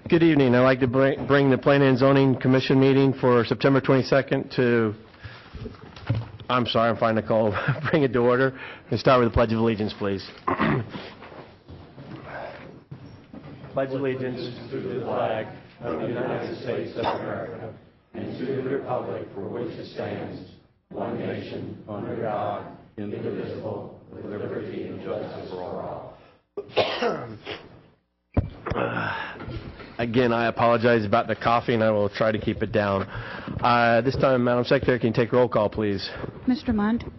Good evening. I'd like to bring the Planning and Zoning Commission meeting for September 22nd to, I'm sorry, I'm finding a call, bring it to order. And start with the Pledge of Allegiance, please. Pledge allegiance to the flag of the United States of America and to the republic for which it stands, one nation, under God, indivisible, with liberty and justice for all. Again, I apologize about the coughing. I will try to keep it down. This time, Madam Secretary, can you take roll call, please? Mr. Munt?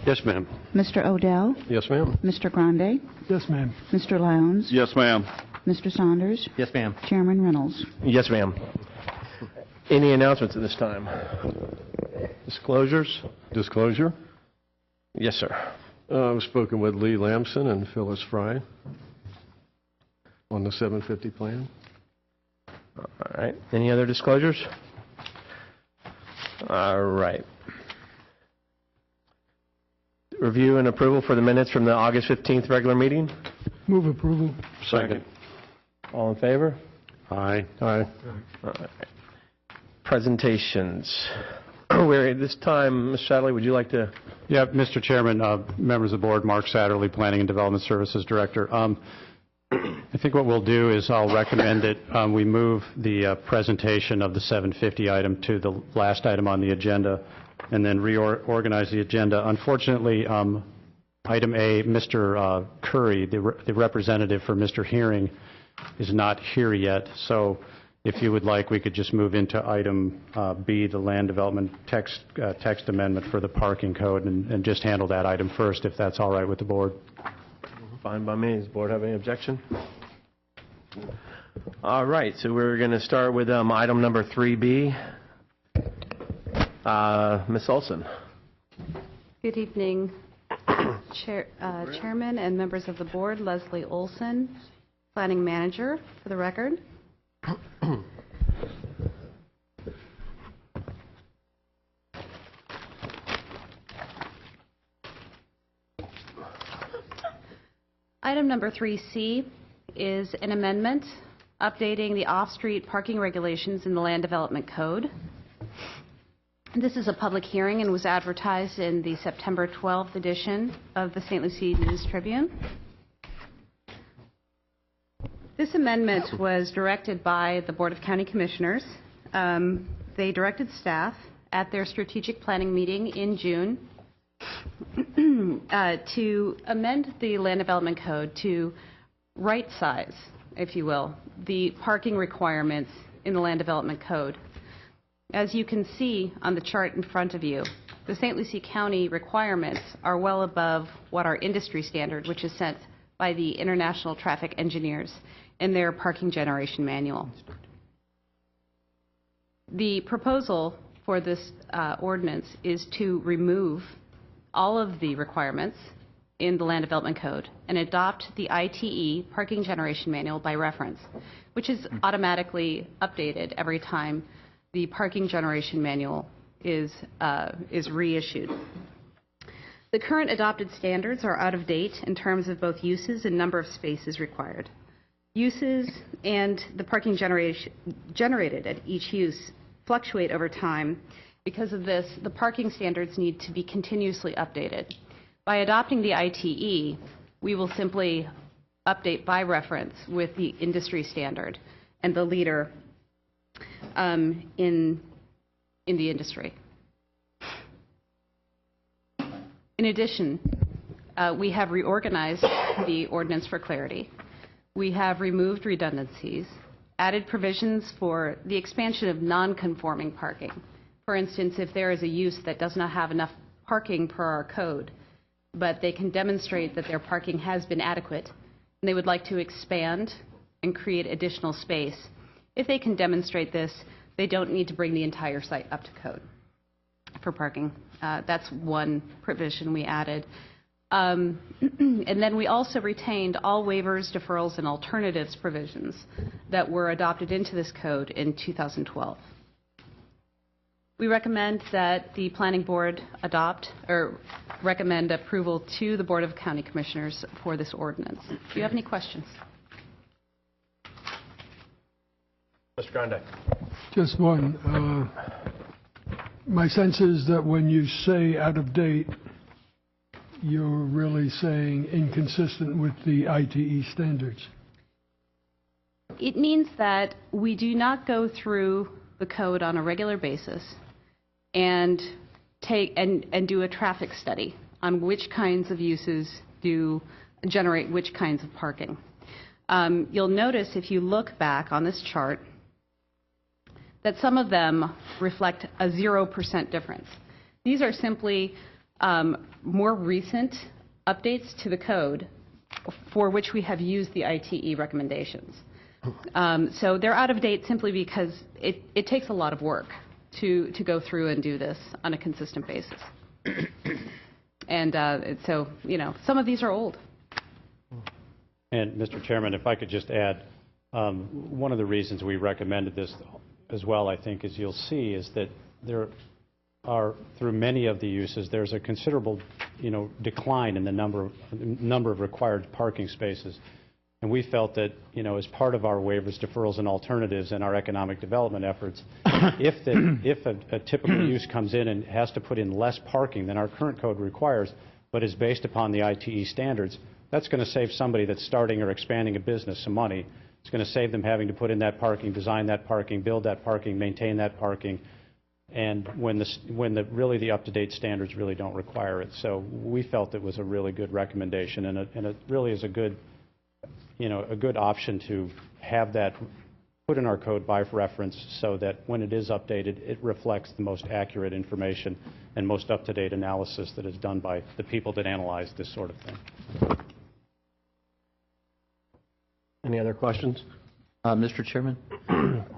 Yes, ma'am. Mr. Odell? Yes, ma'am. Mr. Grande? Yes, ma'am. Mr. Lowndes? Yes, ma'am. Mr. Saunders? Yes, ma'am. Chairman Reynolds? Yes, ma'am. Any announcements at this time? Disclosures? Disclosure. Yes, sir. I've spoken with Lee Lamson and Phyllis Fry on the 750 plan. All right. Any other disclosures? All right. Review and approval for the minutes from the August 15th regular meeting. Move approval. Second. All in favor? Aye. All right. Presentations. We're at this time, Ms. Sadley, would you like to? Yeah, Mr. Chairman, members of the board, Mark Satterley, Planning and Development Services Director. I think what we'll do is I'll recommend that we move the presentation of the 750 item to the last item on the agenda and then reorganize the agenda. Unfortunately, item A, Mr. Curry, the representative for Mr. Hearing, is not here yet. So if you would like, we could just move into item B, the land development text amendment for the parking code, and just handle that item first, if that's all right with the board. Fine by me. Does the board have any objection? All right. So we're going to start with item number 3B. Ms. Olson. Good evening, Chairman and members of the board. Leslie Olson, Planning Manager, for the record. Item number 3C is an amendment updating the off-street parking regulations in the Land Development Code. This is a public hearing and was advertised in the September 12th edition of the St. Lucie News Tribune. This amendment was directed by the Board of County Commissioners. They directed staff at their strategic planning meeting in June to amend the Land Development Code to right-size, if you will, the parking requirements in the Land Development Code. As you can see on the chart in front of you, the St. Lucie County requirements are well above what our industry standard, which is set by the International Traffic Engineers in their parking generation manual. The proposal for this ordinance is to remove all of the requirements in the Land Development Code and adopt the ITE parking generation manual by reference, which is automatically updated every time the parking generation manual is reissued. The current adopted standards are out of date in terms of both uses and number of spaces required. Uses and the parking generated at each use fluctuate over time. Because of this, the parking standards need to be continuously updated. By adopting the ITE, we will simply update by reference with the industry standard and the leader in the industry. In addition, we have reorganized the ordinance for clarity. We have removed redundancies, added provisions for the expansion of non-conforming parking. For instance, if there is a use that does not have enough parking per our code, but they can demonstrate that their parking has been adequate, and they would like to expand and create additional space, if they can demonstrate this, they don't need to bring the entire site up to code for parking. That's one provision we added. And then we also retained all waivers, deferrals, and alternatives provisions that were adopted into this code in 2012. We recommend that the Planning Board adopt or recommend approval to the Board of County Commissioners for this ordinance. Do you have any questions? Mr. Grande. Just one. My sense is that when you say out of date, you're really saying inconsistent with the ITE standards. It means that we do not go through the code on a regular basis and do a traffic study on which kinds of uses do generate which kinds of parking. You'll notice if you look back on this chart that some of them reflect a 0% difference. These are simply more recent updates to the code for which we have used the ITE recommendations. So they're out of date simply because it takes a lot of work to go through and do this on a consistent basis. And so, some of these are old. And Mr. Chairman, if I could just add, one of the reasons we recommended this as well, I think, as you'll see, is that there are, through many of the uses, there's a considerable, decline in the number of required parking spaces. And we felt that, as part of our waivers, deferrals, and alternatives in our economic development efforts, if a typical use comes in and has to put in less parking than our current code requires, but is based upon the ITE standards, that's going to save somebody that's starting or expanding a business some money. It's going to save them having to put in that parking, design that parking, build that parking, maintain that parking, and when really the up-to-date standards really don't require it. So we felt it was a really good recommendation, and it really is a good option to have that put in our code by reference so that when it is updated, it reflects the most accurate information and most up-to-date analysis that is done by the people that analyze this sort of thing. Any other questions? Mr. Chairman,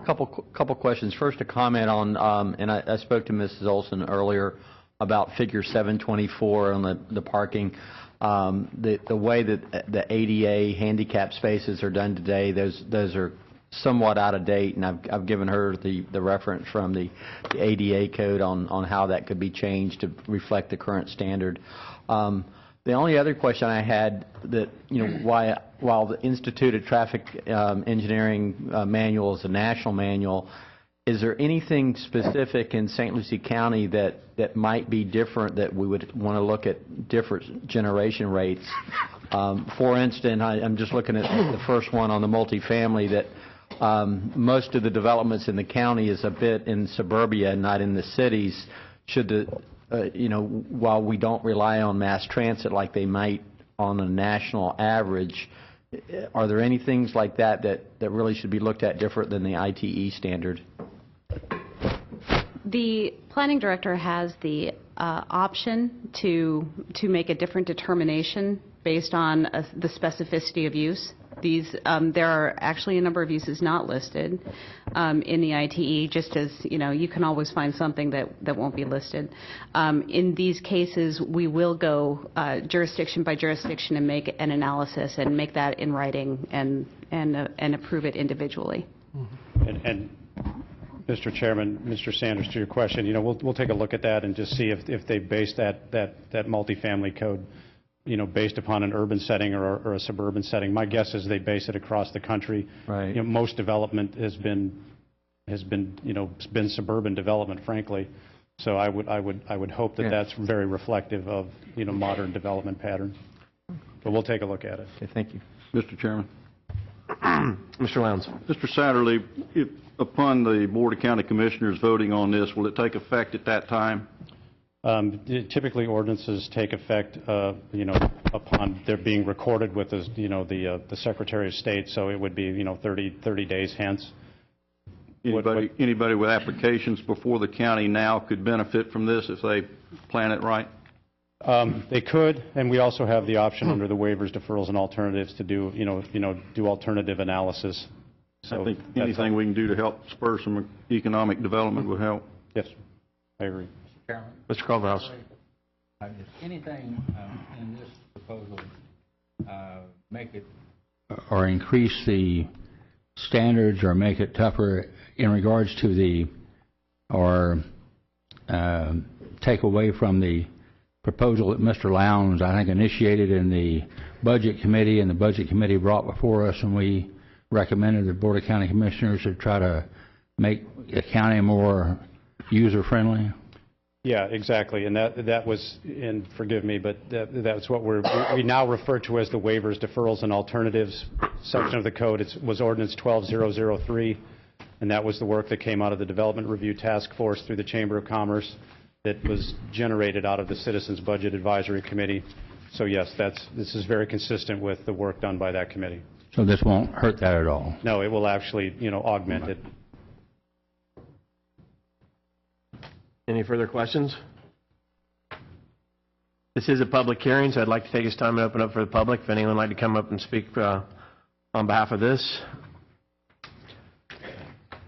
couple questions. First, a comment on, and I spoke to Mrs. Olson earlier about Figure 724 on the parking. The way that the ADA handicap spaces are done today, those are somewhat out of date, and I've given her the reference from the ADA code on how that could be changed to reflect the current standard. The only other question I had that, while the Institute of Traffic Engineering manual is a national manual, is there anything specific in St. Lucie County that might be different, that we would want to look at different generation rates? For instance, I'm just looking at the first one on the multifamily, that most of the developments in the county is a bit in suburbia and not in the cities. While we don't rely on mass transit like they might on a national average, are there any things like that really should be looked at different than the ITE standard? The planning director has the option to make a different determination based on the specificity of use. There are actually a number of uses not listed in the ITE, just as, you can always find something that won't be listed. In these cases, we will go jurisdiction by jurisdiction and make an analysis and make that in writing and approve it individually. And Mr. Chairman, Mr. Sanders, to your question, we'll take a look at that and just see if they base that multifamily code, based upon an urban setting or a suburban setting. My guess is they base it across the country. Right. Most development has been suburban development, frankly. So I would hope that that's very reflective of modern development patterns. But we'll take a look at it. Okay, thank you, Mr. Chairman. Mr. Lowndes. Mr. Satterley, if upon the Board of County Commissioners voting on this, will it take effect at that time? Typically, ordinances take effect, upon their being recorded with the Secretary of State. So it would be, 30 days hence. Anybody with applications before the county now could benefit from this if they plan it right? They could, and we also have the option under the waivers, deferrals, and alternatives to do, do alternative analysis. So I think anything we can do to help spur some economic development will help. Yes, I agree. Mr. Culverhouse. Anything in this proposal make it or increase the standards or make it tougher in regards to or take away from the proposal that Mr. Lowndes, I think, initiated in the Budget Committee, and the Budget Committee brought before us, and we recommended the Board of County Commissioners to try to make the county more user-friendly? Yeah, exactly, and that was, and forgive me, but that's what we now refer to as the waivers, deferrals, and alternatives section of the code. It was Ordinance 12003, and that was the work that came out of the Development Review Task Force through the Chamber of Commerce that was generated out of the Citizens Budget Advisory Committee. So yes, this is very consistent with the work done by that committee. So this won't hurt that at all? No, it will actually, augment it. Any further questions? This is a public hearing, so I'd like to take this time and open up for the public. If anyone would like to come up and speak on behalf of this,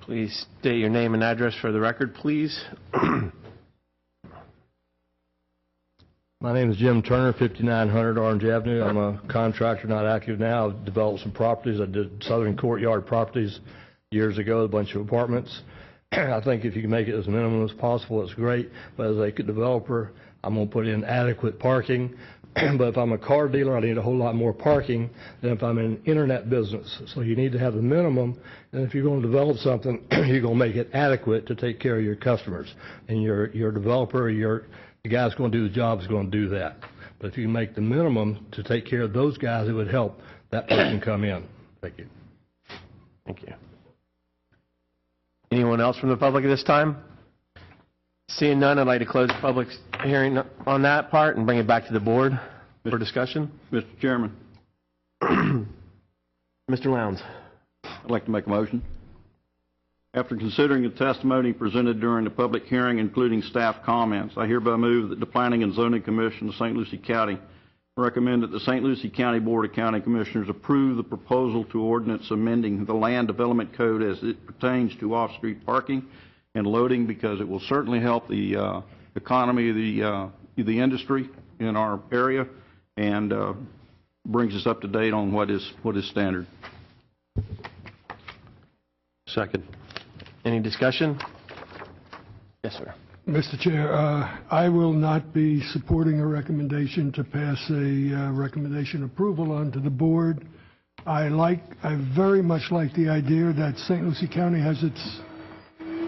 please state your name and address for the record, please. My name is Jim Turner, 5900 Orange Avenue. I'm a contractor, not active now. I've developed some properties. I did Southern Courtyard Properties years ago, a bunch of apartments. I think if you can make it as minimum as possible, it's great. But as a developer, I'm going to put in adequate parking. But if I'm a car dealer, I need a whole lot more parking than if I'm in an internet business. So you need to have the minimum. And if you're going to develop something, you're going to make it adequate to take care of your customers. And your developer, the guy that's going to do the job is going to do that. But if you make the minimum to take care of those guys, it would help that person come in. Thank you. Thank you. Anyone else from the public at this time? Seeing none, I'd like to close the public hearing on that part and bring it back to the board for discussion. Mr. Chairman, Mr. Lowndes. I'd like to make a motion. After considering the testimony presented during the public hearing, including staff comments, I hereby move that the Planning and Zoning Commission of St. Lucie County recommend that the St. Lucie County Board of County Commissioners approve the proposal to ordinance amending the Land Development Code as it pertains to off-street parking and loading, because it will certainly help the economy of the industry in our area and brings us up to date on what is standard. Second. Any discussion? Yes, sir. Mr. Chair, I will not be supporting a recommendation to pass a recommendation approval onto the board. I very much like the idea that St. Lucie County has its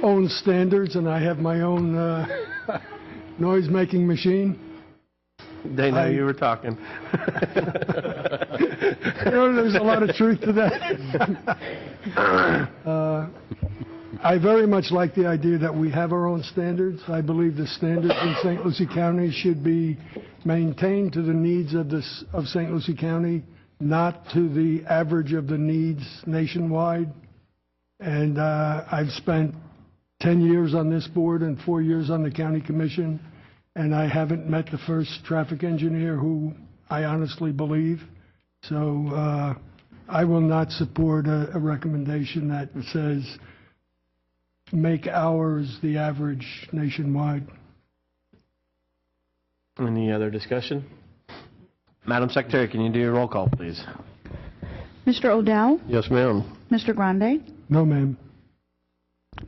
own standards, and I have my own noise-making machine. They know you were talking. There's a lot of truth to that. I very much like the idea that we have our own standards. I believe the standards in St. Lucie County should be maintained to the needs of St. Lucie County, not to the average of the needs nationwide. And I've spent 10 years on this board and 4 years on the county commission, and I haven't met the first traffic engineer who I honestly believe. So I will not support a recommendation that says make ours the average nationwide. Any other discussion? Madam Secretary, can you do a roll call, please? Mr. O'Dowd? Yes, ma'am. Mr. Grande? No, ma'am.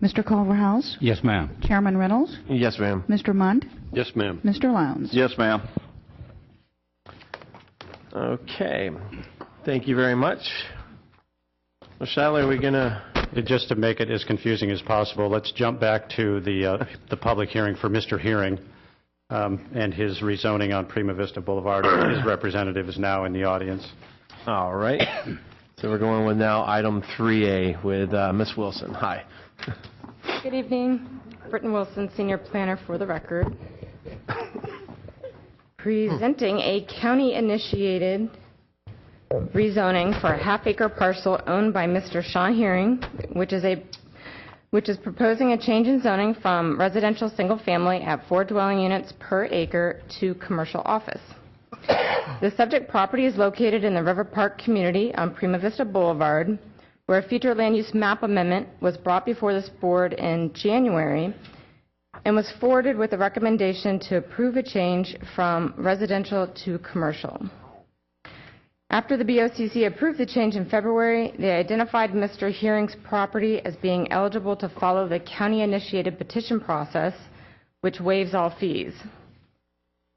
Mr. Culverhouse? Yes, ma'am. Chairman Reynolds? Yes, ma'am. Mr. Mund? Yes, ma'am. Mr. Lowndes? Yes, ma'am. Okay. Thank you very much. Mr. Sadler, are we going to... Just to make it as confusing as possible, let's jump back to the public hearing for Mr. Hearing and his rezoning on Prima Vista Boulevard. His representative is now in the audience. All right. So we're going with now item 3A with Ms. Wilson. Hi. Good evening. Britton Wilson, Senior Planner for the record. Presenting a county-initiated rezoning for a half-acre parcel owned by Mr. Sean Hearing, which is proposing a change in zoning from residential single-family at 4 dwelling units per acre to commercial office. The subject property is located in the River Park community on Prima Vista Boulevard, where a future land use map amendment was brought before this board in January and was forwarded with a recommendation to approve a change from residential to commercial. After the BOCC approved the change in February, they identified Mr. Hearing's property as being eligible to follow the county-initiated petition process, which waives all fees.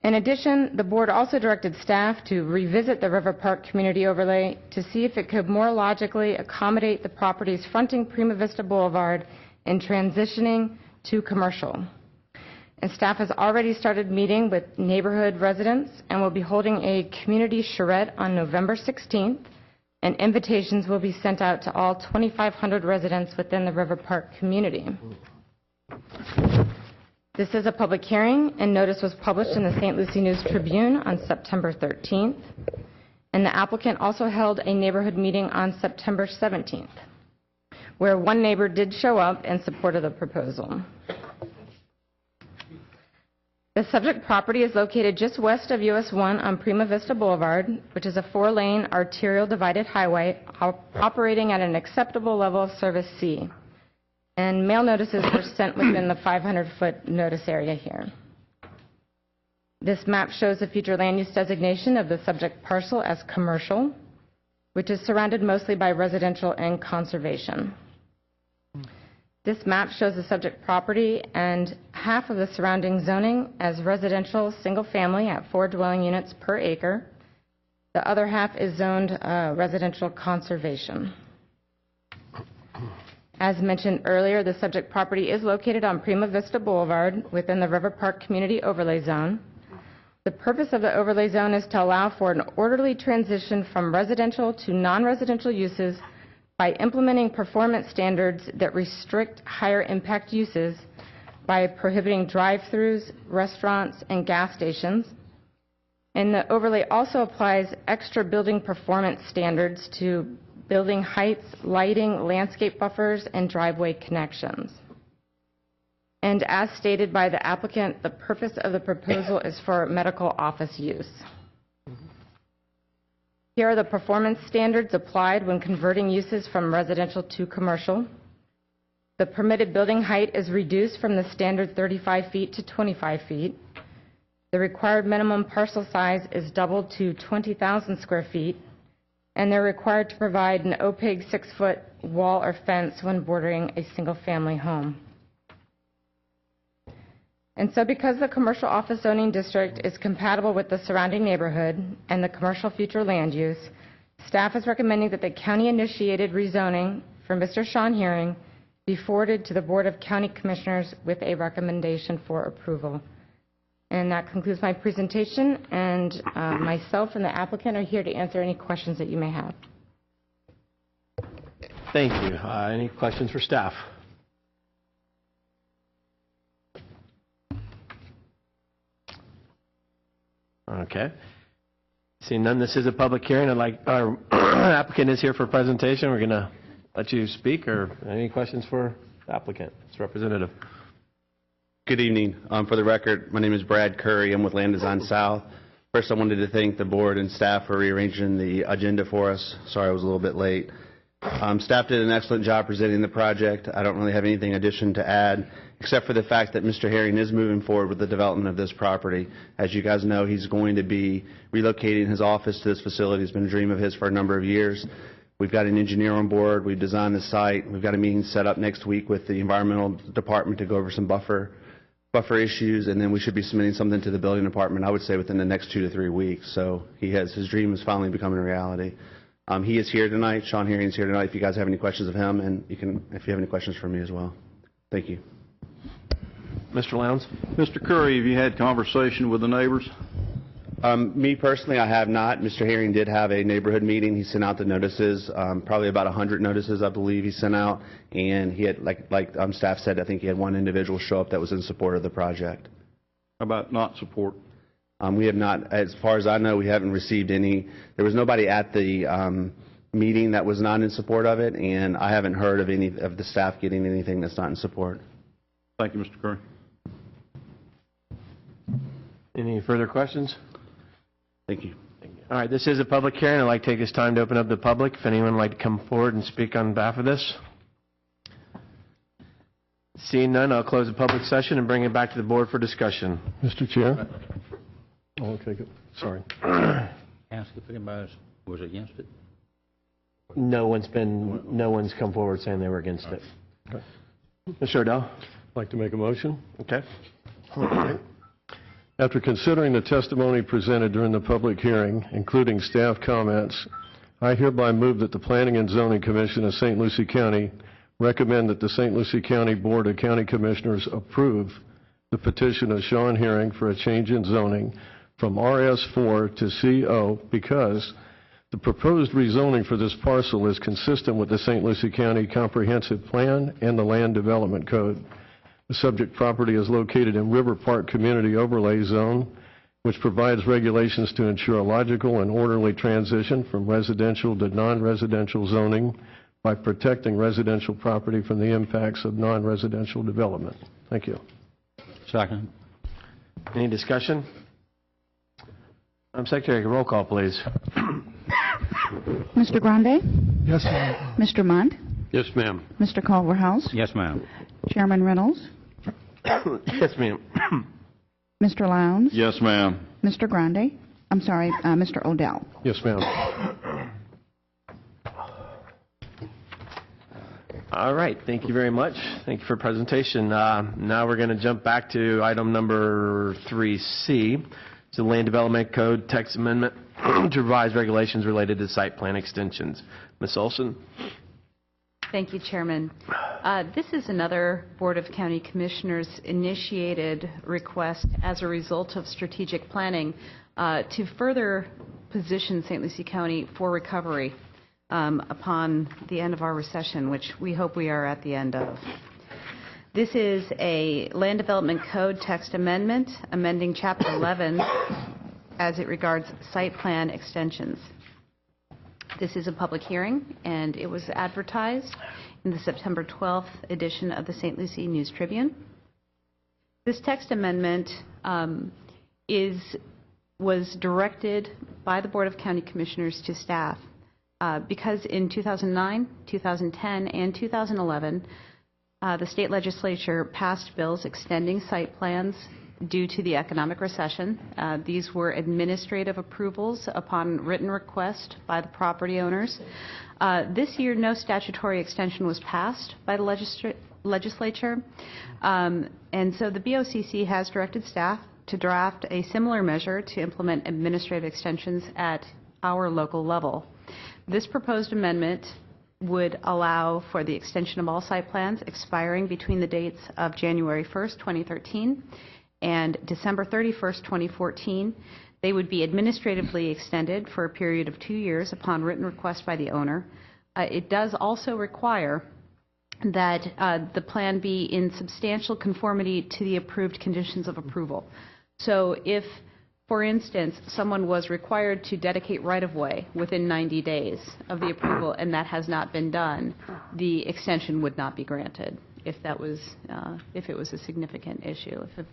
In addition, the board also directed staff to revisit the River Park Community Overlay to see if it could more logically accommodate the properties fronting Prima Vista Boulevard in transitioning to commercial. And staff has already started meeting with neighborhood residents and will be holding a community charrette on November 16th, and invitations will be sent out to all 2,500 residents within the River Park community. This is a public hearing, and notice was published in the St. Lucie News Tribune on September 13th, and the applicant also held a neighborhood meeting on September 17th, where one neighbor did show up in support of the proposal. The subject property is located just west of US 1 on Prima Vista Boulevard, which is a 4-lane arterial divided highway operating at an acceptable level of service C. And mail notices were sent within the 500-foot notice area here. This map shows the future land use designation of the subject parcel as commercial, which is surrounded mostly by residential and conservation. This map shows the subject property and half of the surrounding zoning as residential single-family at 4 dwelling units per acre. The other half is zoned residential conservation. As mentioned earlier, the subject property is located on Prima Vista Boulevard within the River Park Community Overlay Zone. The purpose of the overlay zone is to allow for an orderly transition from residential to non-residential uses by implementing performance standards that restrict higher impact uses by prohibiting drive-throughs, restaurants, and gas stations. And the overlay also applies extra building performance standards to building heights, lighting, landscape buffers, and driveway connections. And as stated by the applicant, the purpose of the proposal is for medical office use. Here are the performance standards applied when converting uses from residential to commercial. The permitted building height is reduced from the standard 35 feet to 25 feet. The required minimum parcel size is doubled to 20,000 square feet, and they're required to provide an opaque 6-foot wall or fence when bordering a single-family home. And so because the commercial office zoning district is compatible with the surrounding neighborhood and the commercial future land use, staff is recommending that the county-initiated rezoning for Mr. Sean Hearing be forwarded to the Board of County Commissioners with a recommendation for approval. And that concludes my presentation, and myself and the applicant are here to answer any questions that you may have. Thank you. Any questions for staff? Okay. Seeing none, this is a public hearing. I'd like our applicant is here for a presentation. We're going to let you speak, or any questions for the applicant? It's representative. Good evening. For the record, my name is Brad Curry. I'm with Land Design South. First, I wanted to thank the board and staff for rearranging the agenda for us. Sorry I was a little bit late. Staff did an excellent job presenting the project. I don't really have anything addition to add, except for the fact that Mr. Herring is moving forward with the development of this property. As you guys know, he's going to be relocating his office to this facility. It's been a dream of his for a number of years. We've got an engineer on board. We've designed the site. We've got a meeting set up next week with the environmental department to go over some buffer issues, and then we should be submitting something to the building department, I would say, within the next 2 to 3 weeks. So his dream is finally becoming a reality. He is here tonight. Sean Herring is here tonight. If you guys have any questions of him, and if you have any questions for me as well. Thank you. Mr. Lowndes? Mr. Curry, have you had conversation with the neighbors? Me personally, I have not. Mr. Herring did have a neighborhood meeting. He sent out the notices, probably about 100 notices, I believe he sent out. And he had, like staff said, I think he had one individual show up that was in support of the project. How about not support? We have not, as far as I know, we haven't received any. There was nobody at the meeting that was not in support of it, and I haven't heard of any of the staff getting anything that's not in support. Thank you, Mr. Curry. Any further questions? Thank you. All right, this is a public hearing. I'd like to take this time to open up the public. If anyone would like to come forward and speak on behalf of this. Seeing none, I'll close the public session and bring it back to the board for discussion. Mr. Chair? I'll take it. Sorry. Ask if anybody was against it. No one's come forward saying they were against it. Okay. Mr. O'Dell? I'd like to make a motion. Okay. After considering the testimony presented during the public hearing, including staff comments, I hereby move that the Planning and Zoning Commission of St. Lucie County recommend that the St. Lucie County Board of County Commissioners approve the petition of Sean Herring for a change in zoning from RS4 to CO because the proposed rezoning for this parcel is consistent with the St. Lucie County Comprehensive Plan and the Land Development Code. The subject property is located in River Park Community Overlay Zone, which provides regulations to ensure a logical and orderly transition from residential to non-residential zoning by protecting residential property from the impacts of non-residential development. Thank you. Second. Any discussion? Secretary, roll call, please. Mr. Grande? Yes, ma'am. Mr. Mond? Yes, ma'am. Mr. Culverhouse? Yes, ma'am. Chairman Reynolds? Yes, ma'am. Mr. Lowndes? Yes, ma'am. Mr. Grande? I'm sorry, Mr. Odell. Yes, ma'am. All right, thank you very much. Thank you for your presentation. Now we're going to jump back to item number 3C. It's the Land Development Code text amendment to revise regulations related to site plan extensions. Ms. Olson? Thank you, Chairman. This is another Board of County Commissioners initiated request as a result of strategic planning to further position St. Lucie County for recovery upon the end of our recession, which we hope we are at the end of. This is a Land Development Code text amendment, amending Chapter 11 as it regards site plan extensions. This is a public hearing, and it was advertised in the September 12th edition of the St. Lucie News Tribune. This text amendment was directed by the Board of County Commissioners to staff because in 2009, 2010, and 2011, the state legislature passed bills extending site plans due to the economic recession. These were administrative approvals upon written request by the property owners. This year, no statutory extension was passed by the legislature, and so the BOCC has directed staff to draft a similar measure to implement administrative extensions at our local level. This proposed amendment would allow for the extension of all site plans expiring between the dates of January 1st, 2013 and December 31st, 2014. They would be administratively extended for a period of 2 years upon written request by the owner. It does also require that the plan be in substantial conformity to the approved conditions of approval. So if, for instance, someone was required to dedicate right-of-way within 90 days of the approval and that has not been done, the extension would not be granted if that was, if it was a significant issue. If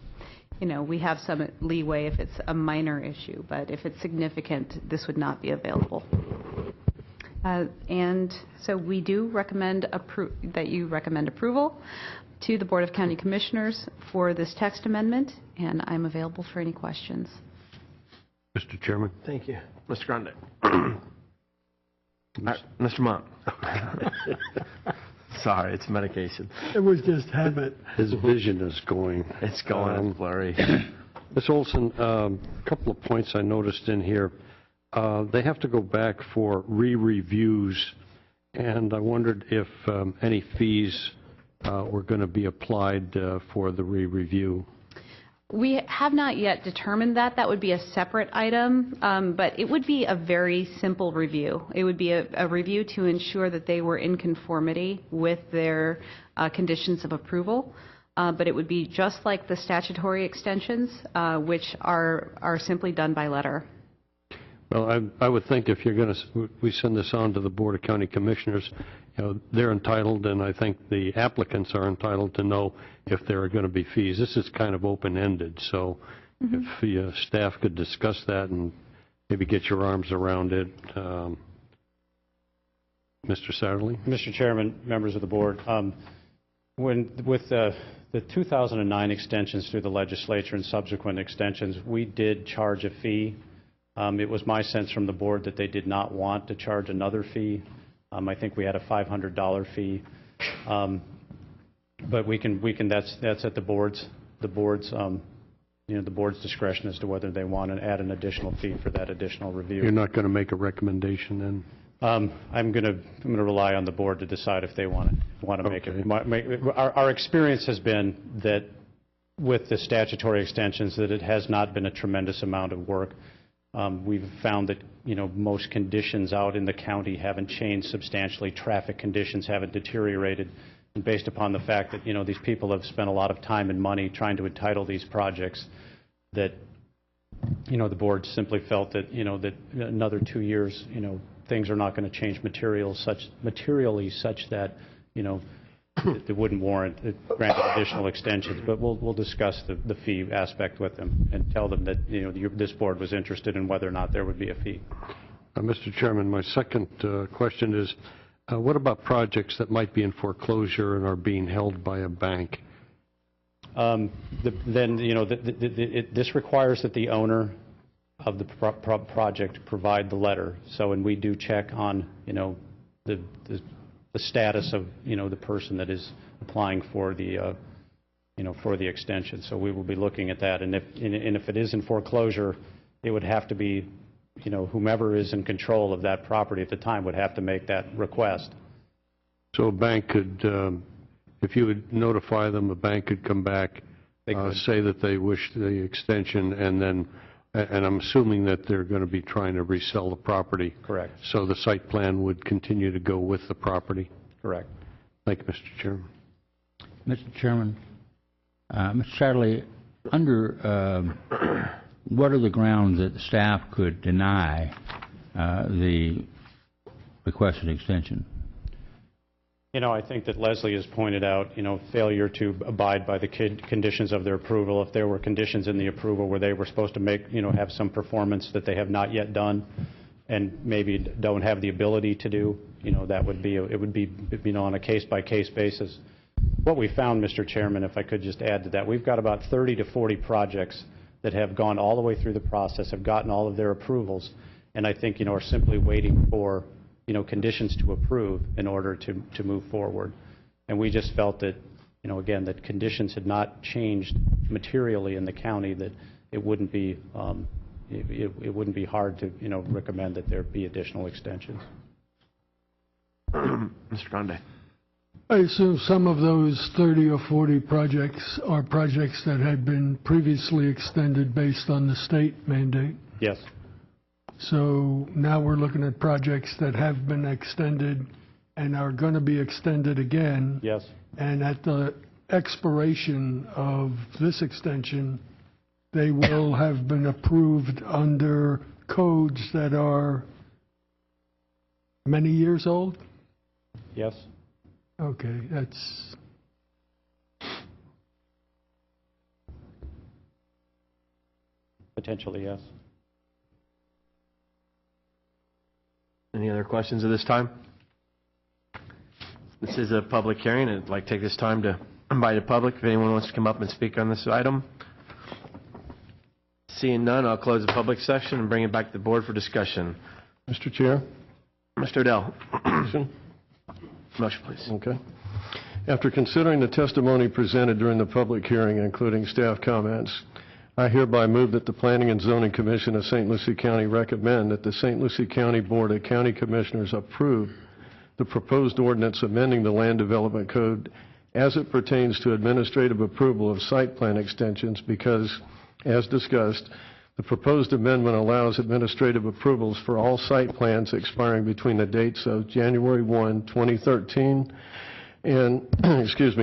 we have some leeway if it's a minor issue, but if it's significant, this would not be available. And so we do recommend that you recommend approval to the Board of County Commissioners for this text amendment, and I'm available for any questions. Mr. Chairman. Thank you. Mr. Grande. Mr. Mont. Sorry, it's medication. It was just habit. His vision is going. It's going blurry. Ms. Olson, a couple of points I noticed in here. They have to go back for re-reviews, and I wondered if any fees were going to be applied for the re-review. We have not yet determined that. That would be a separate item, but it would be a very simple review. It would be a review to ensure that they were in conformity with their conditions of approval, but it would be just like the statutory extensions, which are simply done by letter. Well, I would think if you're going to, we send this on to the Board of County Commissioners, they're entitled, and I think the applicants are entitled to know if there are going to be fees. This is kind of open-ended, so if the staff could discuss that and maybe get your arms around it. Mr. Satterley? Mr. Chairman, members of the board, with the 2009 extensions through the legislature and subsequent extensions, we did charge a fee. It was my sense from the board that they did not want to charge another fee. I think we had a $500 fee, but we can. That's at the board's the board's discretion as to whether they want to add an additional fee for that additional review. You're not going to make a recommendation then? I'm going to rely on the board to decide if they want to make it. Our experience has been that with the statutory extensions, that it has not been a tremendous amount of work. We've found that, most conditions out in the county haven't changed substantially. Traffic conditions haven't deteriorated. And based upon the fact that, these people have spent a lot of time and money trying to entitle these projects, that, the board simply felt that, that another 2 years, things are not going to change materially such that, it wouldn't warrant granting additional extensions. But we'll discuss the fee aspect with them and tell them that, this board was interested in whether or not there would be a fee. Mr. Chairman, my second question is, what about projects that might be in foreclosure and are being held by a bank? This requires that the owner of the project provide the letter. So, and we do check on, the status of, the person that is applying for the, for the extension. So we will be looking at that. And if it is in foreclosure, it would have to be, whomever is in control of that property at the time would have to make that request. So a bank could, if you would notify them, a bank could come back, say that they wish the extension, and then, and I'm assuming that they're going to be trying to resell the property. Correct. So the site plan would continue to go with the property. Correct. Thank you, Mr. Chairman. Mr. Chairman, Mr. Satterley, under what are the grounds that the staff could deny the requested extension? I think that Leslie has pointed out, failure to abide by the conditions of their approval. If there were conditions in the approval where they were supposed to make, have some performance that they have not yet done and maybe don't have the ability to do, that would be, it would be, on a case-by-case basis. What we found, Mr. Chairman, if I could just add to that, we've got about 30 to 40 projects that have gone all the way through the process, have gotten all of their approvals, and I think, are simply waiting for, conditions to approve in order to move forward. And we just felt that, again, that conditions had not changed materially in the county, that it wouldn't be, it wouldn't be hard to, recommend that there be additional extensions. Mr. Grande. I assume some of those 30 or 40 projects are projects that had been previously extended based on the state mandate. Yes. So now we're looking at projects that have been extended and are going to be extended again. Yes. And at the expiration of this extension, they will have been approved under codes that are many years old? Yes. Okay, that's... Potentially, yes. Any other questions at this time? This is a public hearing. I'd like to take this time to invite the public if anyone wants to come up and speak on this item. Seeing none, I'll close the public session and bring it back to the board for discussion. Mr. Chair? Mr. Odell. Motion, please. Okay. After considering the testimony presented during the public hearing, including staff comments, I hereby move that the Planning and Zoning Commission of St. Lucie County recommend that the St. Lucie County Board of County Commissioners approve the proposed ordinance amending the Land Development Code as it pertains to administrative approval of site plan extensions because, as discussed, the proposed amendment allows administrative approvals for all site plans expiring between the dates of January 1, 2013 and,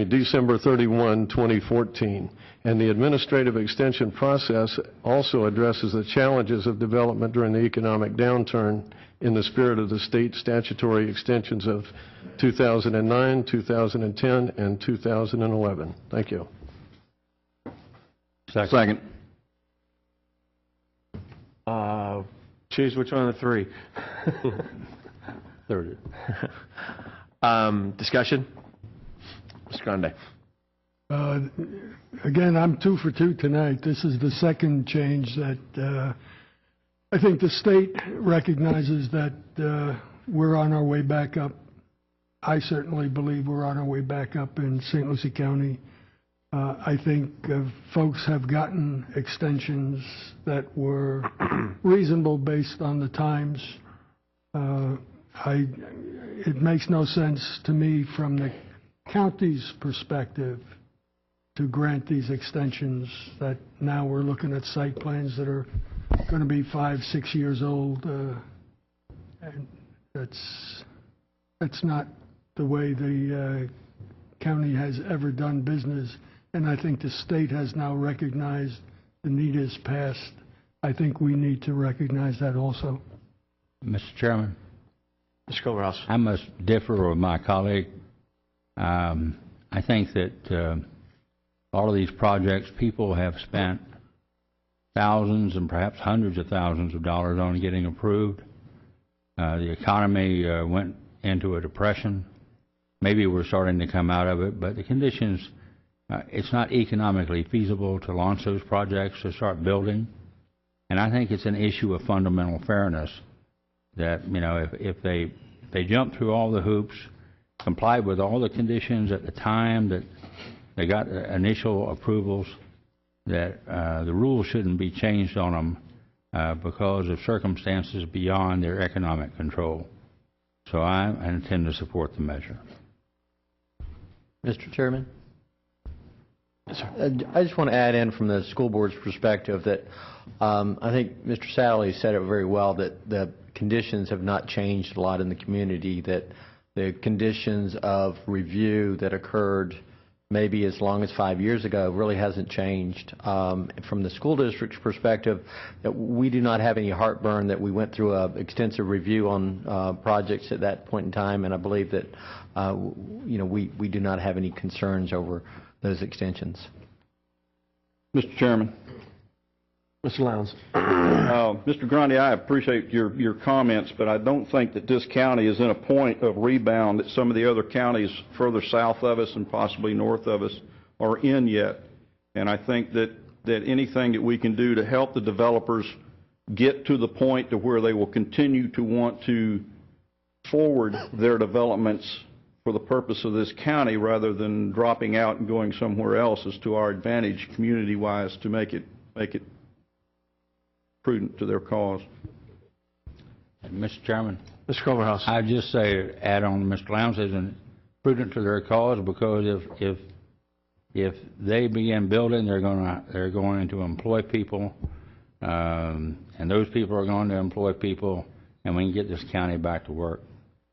December 31, 2014. And the administrative extension process also addresses the challenges of development during the economic downturn in the spirit of the state statutory extensions of 2009, 2010, and 2011. Thank you. Second. Choose which one of the three. Third. Discussion? Mr. Grande. Again, I'm 2 for 2 tonight. This is the second change that I think the state recognizes that we're on our way back up. I certainly believe we're on our way back up in St. Lucie County. I think folks have gotten extensions that were reasonable based on the times. It makes no sense to me from the county's perspective to grant these extensions that now we're looking at site plans that are going to be 5, 6 years old. And that's not the way the county has ever done business. And I think the state has now recognized the need is passed. I think we need to recognize that also. Mr. Chairman, Mr. Culverhouse. I must differ with my colleague. I think that all of these projects, people have spent thousands and perhaps hundreds of thousands of dollars on getting approved. The economy went into a depression. Maybe we're starting to come out of it, but the conditions, it's not economically feasible to launch those projects, to start building. And I think it's an issue of fundamental fairness that, you know, if they jump through all the hoops, complied with all the conditions at the time that they got initial approvals, that the rules shouldn't be changed on them because of circumstances beyond their economic control. So I intend to support the measure. Mr. Chairman? I just want to add in from the school board's perspective that I think Mr. Sally said it very well, that the conditions have not changed a lot in the community, that the conditions of review that occurred maybe as long as 5 years ago really hasn't changed. From the school district's perspective, that we do not have any heartburn that we went through an extensive review on projects at that point in time, and I believe that you know, we do not have any concerns over those extensions. Mr. Chairman. Mr. Lowndes. Mr. Grundy, I appreciate your comments, but I don't think that this county is in a point of rebound that some of the other counties further south of us and possibly north of us are in yet. And I think that anything that we can do to help the developers get to the point to where they will continue to want to forward their developments for the purpose of this county rather than dropping out and going somewhere else is to our advantage community-wise to make it prudent to their cause. Mr. Chairman. Mr. Culverhouse. I'd just say, add on to Mr. Lowndes, isn't prudent to their cause, because if they begin building, they're going to employ people, and those people are going to employ people, and we can get this county back to work,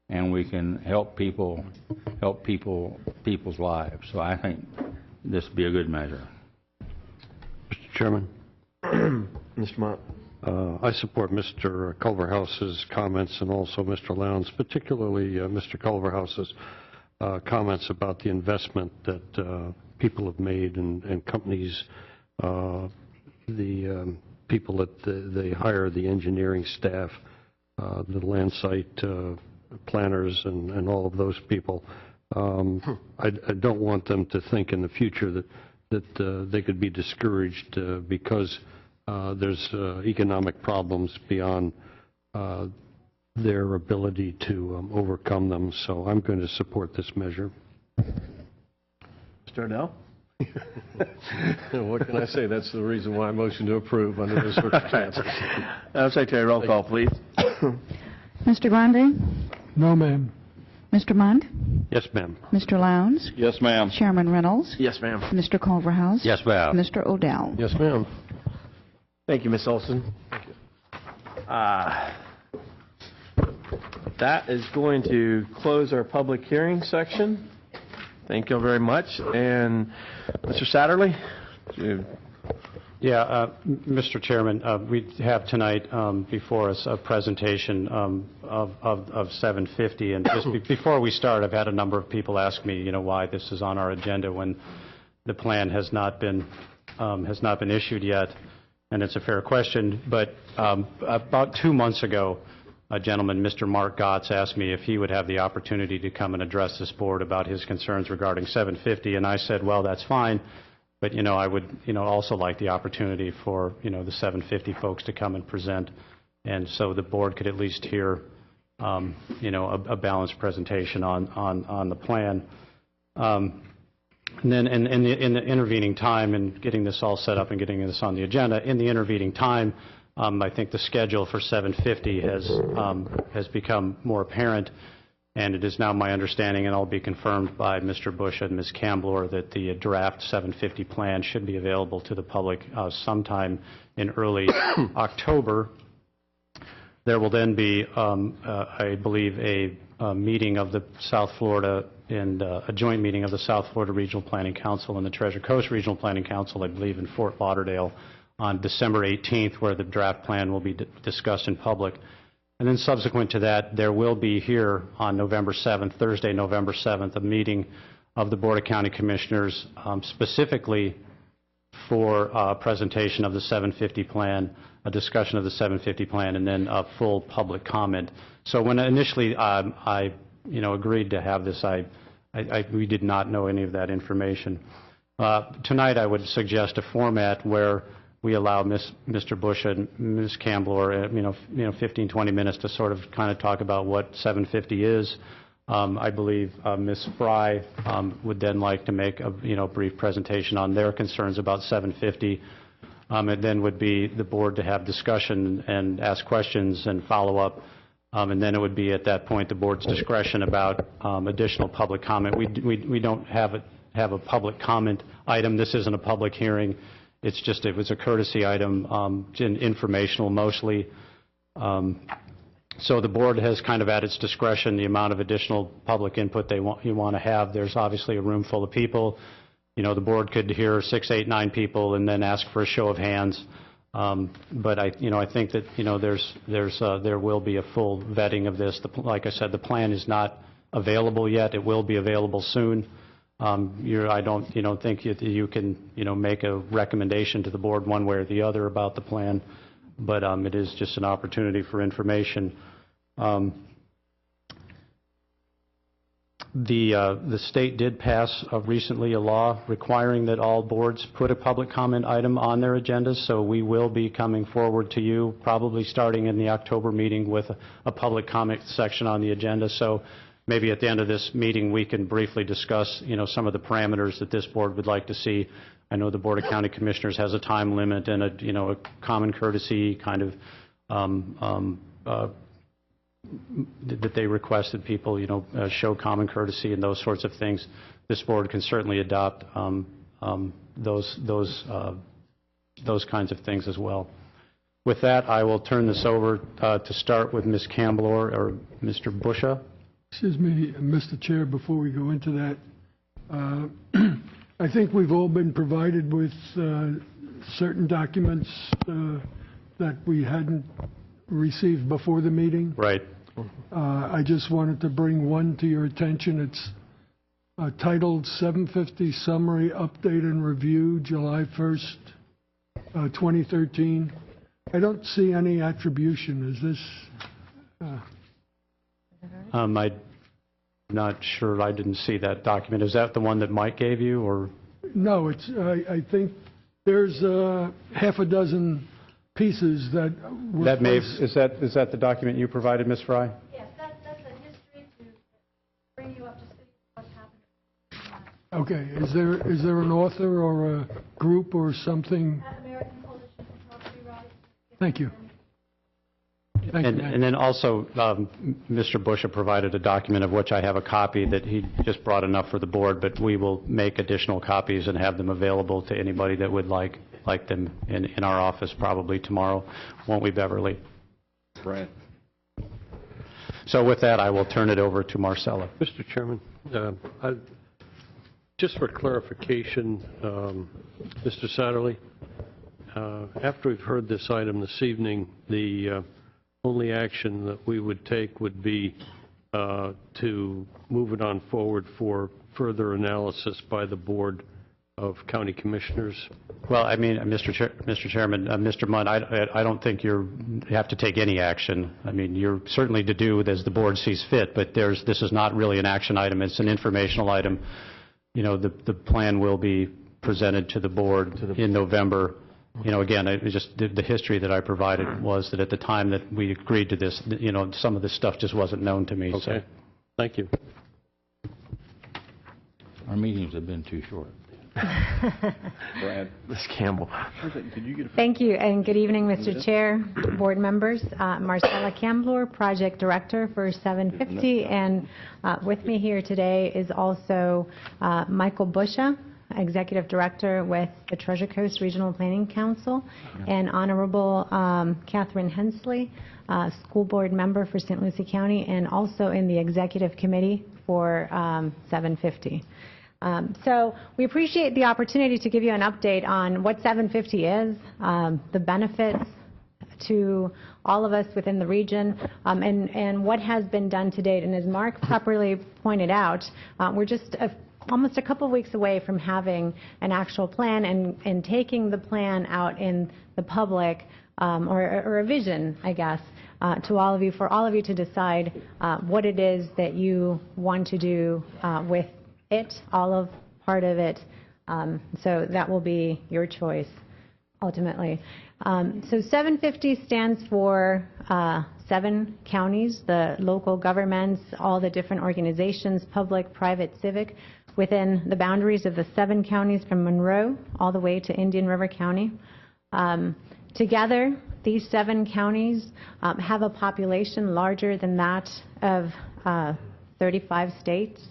and we can help people's lives. So I think this would be a good measure. Mr. Chairman. Mr. Mott. I support Mr. Culverhouse's comments and also Mr. Lowndes, particularly Mr. Culverhouse's comments about the investment that people have made and companies, the people that they hire, the engineering staff, the land site planners and all of those people. I don't want them to think in the future that they could be discouraged because there's economic problems beyond their ability to overcome them. So I'm going to support this measure. Mr. O'Dell. What can I say? That's the reason why I motion to approve under those circumstances. Madam Secretary, roll call, please. Mr. Grande? No, ma'am. Mr. Mund? Yes, ma'am. Mr. Lowndes? Yes, ma'am. Chairman Reynolds? Yes, ma'am. Mr. Culverhouse? Yes, ma'am. Mr. O'Dell? Yes, ma'am. Thank you, Ms. Olson. That is going to close our public hearing section. Thank you very much. And Mr. Satterley? Yeah, Mr. Chairman, we have tonight before us a presentation of 750. And just before we start, I've had a number of people ask me, you know, why this is on our agenda when the plan has not been issued yet. And it's a fair question. But about 2 months ago, a gentleman, Mr. Mark Gotts, asked me if he would have the opportunity to come and address this board about his concerns regarding 750. And I said, well, that's fine. But, you know, I would, you know, also like the opportunity for, you know, the 750 folks to come and present. And so the board could at least hear, you know, a balanced presentation on the plan. And then in the intervening time, and getting this all set up and getting this on the agenda, in the intervening time, I think the schedule for 750 has become more apparent, and it is now my understanding, and I'll be confirmed by Mr. Bush and Ms. Camblor, that the draft 750 plan should be available to the public sometime in early October. There will then be, I believe, a meeting of the South Florida and a joint meeting of the South Florida Regional Planning Council and the Treasure Coast Regional Planning Council, I believe, in Fort Lauderdale on December 18th, where the draft plan will be discussed in public. And then subsequent to that, there will be here on November 7th, Thursday, November 7th, a meeting of the Board of County Commissioners specifically for a presentation of the 750 plan, a discussion of the 750 plan, and then a full public comment. So when initially I agreed to have this, we did not know any of that information. Tonight I would suggest a format where we allow Mr. Bush and Ms. Camblor, 15, 20 minutes to sort of kind of talk about what 750 is. I believe Ms. Fry would then like to make a brief presentation on their concerns about 750. It then would be the board to have discussion and ask questions and follow up. And then it would be at that point the board's discretion about additional public comment. We don't have a public comment item. This isn't a public hearing. It's just it was a courtesy item, informational mostly. So the board has kind of at its discretion the amount of additional public input you want to have. There's obviously a room full of people. The board could hear 6, 8, 9 people and then ask for a show of hands. But I think that there will be a full vetting of this. Like I said, the plan is not available yet. It will be available soon. I don't think you can make a recommendation to the board one way or the other about the plan, but it is just an opportunity for information. The state did pass recently a law requiring that all boards put a public comment item on their agendas, so we will be coming forward to you probably starting in the October meeting with a public comment section on the agenda. So maybe at the end of this meeting we can briefly discuss some of the parameters that this board would like to see. I know the Board of County Commissioners has a time limit and a common courtesy kind of that they request that people show common courtesy and those sorts of things. This board can certainly adopt those kinds of things as well. With that, I will turn this over to start with Ms. Camblor or Mr. Busha. Excuse me, Mr. Chair, before we go into that, I think we've all been provided with certain documents that we hadn't received before the meeting. Right. I just wanted to bring one to your attention. It's titled 750 Summary Update and Review, July 1st, 2013. I don't see any attribution. Is this... I'm not sure. I didn't see that document. Is that the one that Mike gave you, or? No, I think there's half a dozen pieces that were is that the document you provided, Ms. Fry? Yes, that's a history to bring you up to speed on what's happening. Okay. Is there an author or a group or something? American Coalition for Property Rights. Thank you. And then also, Mr. Busha provided a document of which I have a copy that he just brought enough for the board, but we will make additional copies and have them available to anybody that would like them in our office probably tomorrow, won't we, Beverly? Right. So with that, I will turn it over to Marcella. Mr. Chairman, just for clarification, Mr. Satterley, after we've heard this item this evening, the only action that we would take would be to move it on forward for further analysis by the Board of County Commissioners. Well, I mean, Mr. Chairman, Mr. Munn, I don't think you have to take any action. I mean, you're certainly to do as the board sees fit, but this is not really an action item. It's an informational item. The plan will be presented to the board in November. Again, just the history that I provided was that at the time that we agreed to this, some of this stuff just wasn't known to me. Okay. So. Thank you. Our meetings have been too short. Brad, Ms. Campbell. did you get a... Thank you, and good evening, Mr. Chair, board members. Marcella Campbell, Project Director for 750, and with me here today is also Michael Busha, Executive Director with the Treasure Coast Regional Planning Council, and Honorable Catherine Hensley, School Board Member for St. Lucie County, and also in the Executive Committee for 750. So we appreciate the opportunity to give you an update on what 750 is, the benefits to all of us within the region, and what has been done to date. And as Mark properly pointed out, we're just almost a couple of weeks away from having an actual plan and taking the plan out in the public, or a vision, I guess, to all of you, for all of you to decide what it is that you want to do with it, all of part of it. So that will be your choice ultimately. So 750 stands for 7 counties, the local governments, all the different organizations, public, private, civic, within the boundaries of the 7 counties from Monroe all the way to Indian River County. Together, these 7 counties have a population larger than that of 35 states.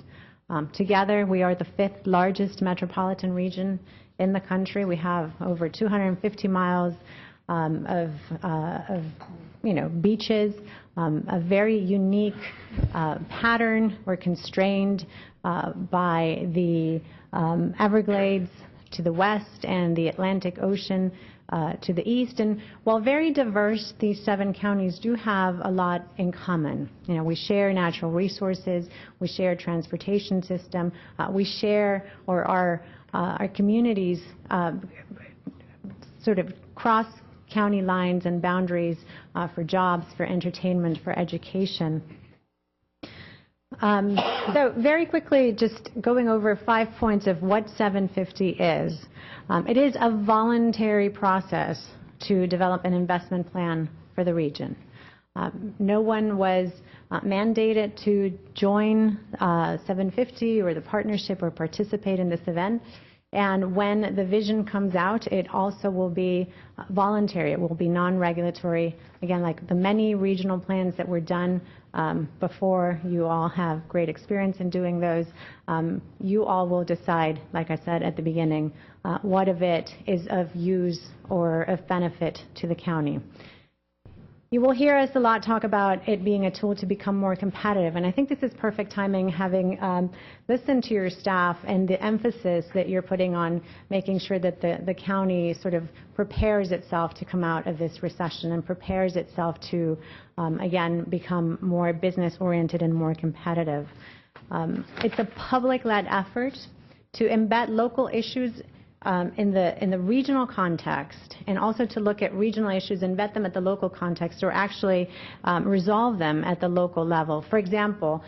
Together, we are the 5th largest metropolitan region in the country. We have over 250 miles of beaches, a very unique pattern. We're constrained by the Everglades to the west and the Atlantic Ocean to the east. And while very diverse, these 7 counties do have a lot in common. We share natural resources, we share transportation system, we share, or our communities sort of cross county lines and boundaries for jobs, for entertainment, for education. So very quickly, just going over 5 points of what 750 is. It is a voluntary process to develop an investment plan for the region. No one was mandated to join 750 or the partnership or participate in this event. And when the vision comes out, it also will be voluntary. It will be non-regulatory. Again, like the many regional plans that were done before, you all have great experience in doing those. You all will decide, like I said at the beginning, what of it is of use or of benefit to the county. You will hear us a lot talk about it being a tool to become more competitive, and I think this is perfect timing, having listened to your staff and the emphasis that you're putting on making sure that the county sort of prepares itself to come out of this recession and prepares itself to, again, become more business-oriented and more competitive. It's a public-led effort to embed local issues in the regional context, and also to look at regional issues and vet them at the local context, or actually resolve them at the local level. For example,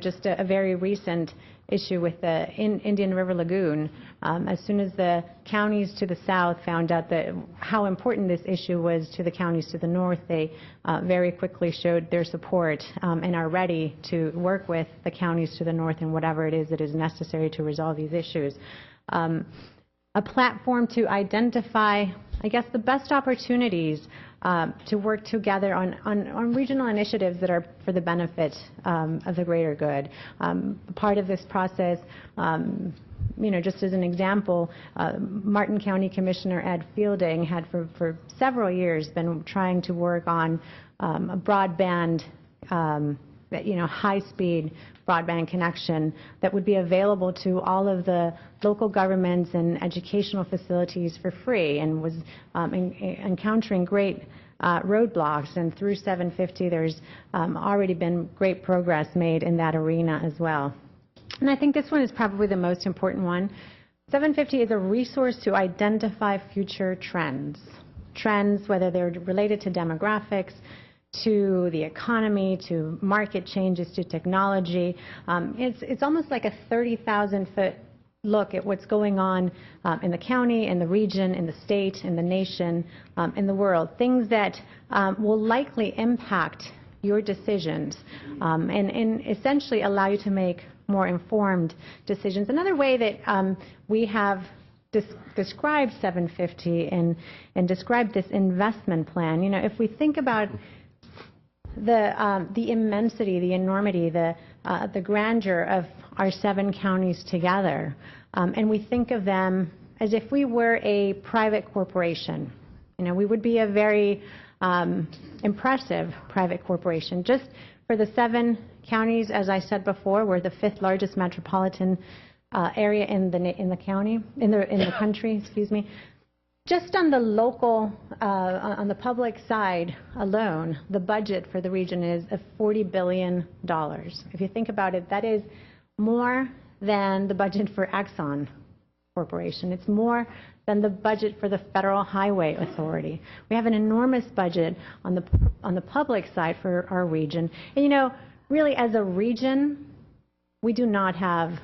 just a very recent issue with the Indian River Lagoon. As soon as the counties to the south found out that how important this issue was to the counties to the north, they very quickly showed their support and are ready to work with the counties to the north in whatever it is that is necessary to resolve these issues. A platform to identify, I guess, the best opportunities to work together on regional initiatives that are for the benefit of the greater good. Part of this process, just as an example, Martin County Commissioner Ed Fielding had for several years been trying to work on a broadband, high-speed broadband connection that would be available to all of the local governments and educational facilities for free, and was encountering great roadblocks. And through 750, there's already been great progress made in that arena as well. And I think this one is probably the most important one. 750 is a resource to identify future trends, whether they're related to demographics, to the economy, to market changes, to technology. It's almost like a 30,000-foot look at what's going on in the county, in the region, in the state, in the nation, in the world. Things that will likely impact your decisions and essentially allow you to make more informed decisions. Another way that we have described 750 and described this investment plan, if we think about the immensity, the enormity, the grandeur of our 7 counties together, and we think of them as if we were a private corporation. We would be a very impressive private corporation. Just for the 7 counties, as I said before, we're the 5th largest metropolitan area in the country. Excuse me. Just on the local, on the public side alone, the budget for the region is $40 billion. If you think about it, that is more than the budget for Exxon Corporation. It's more than the budget for the Federal Highway Authority. We have an enormous budget on the public side for our region. And really, as a region, we do not have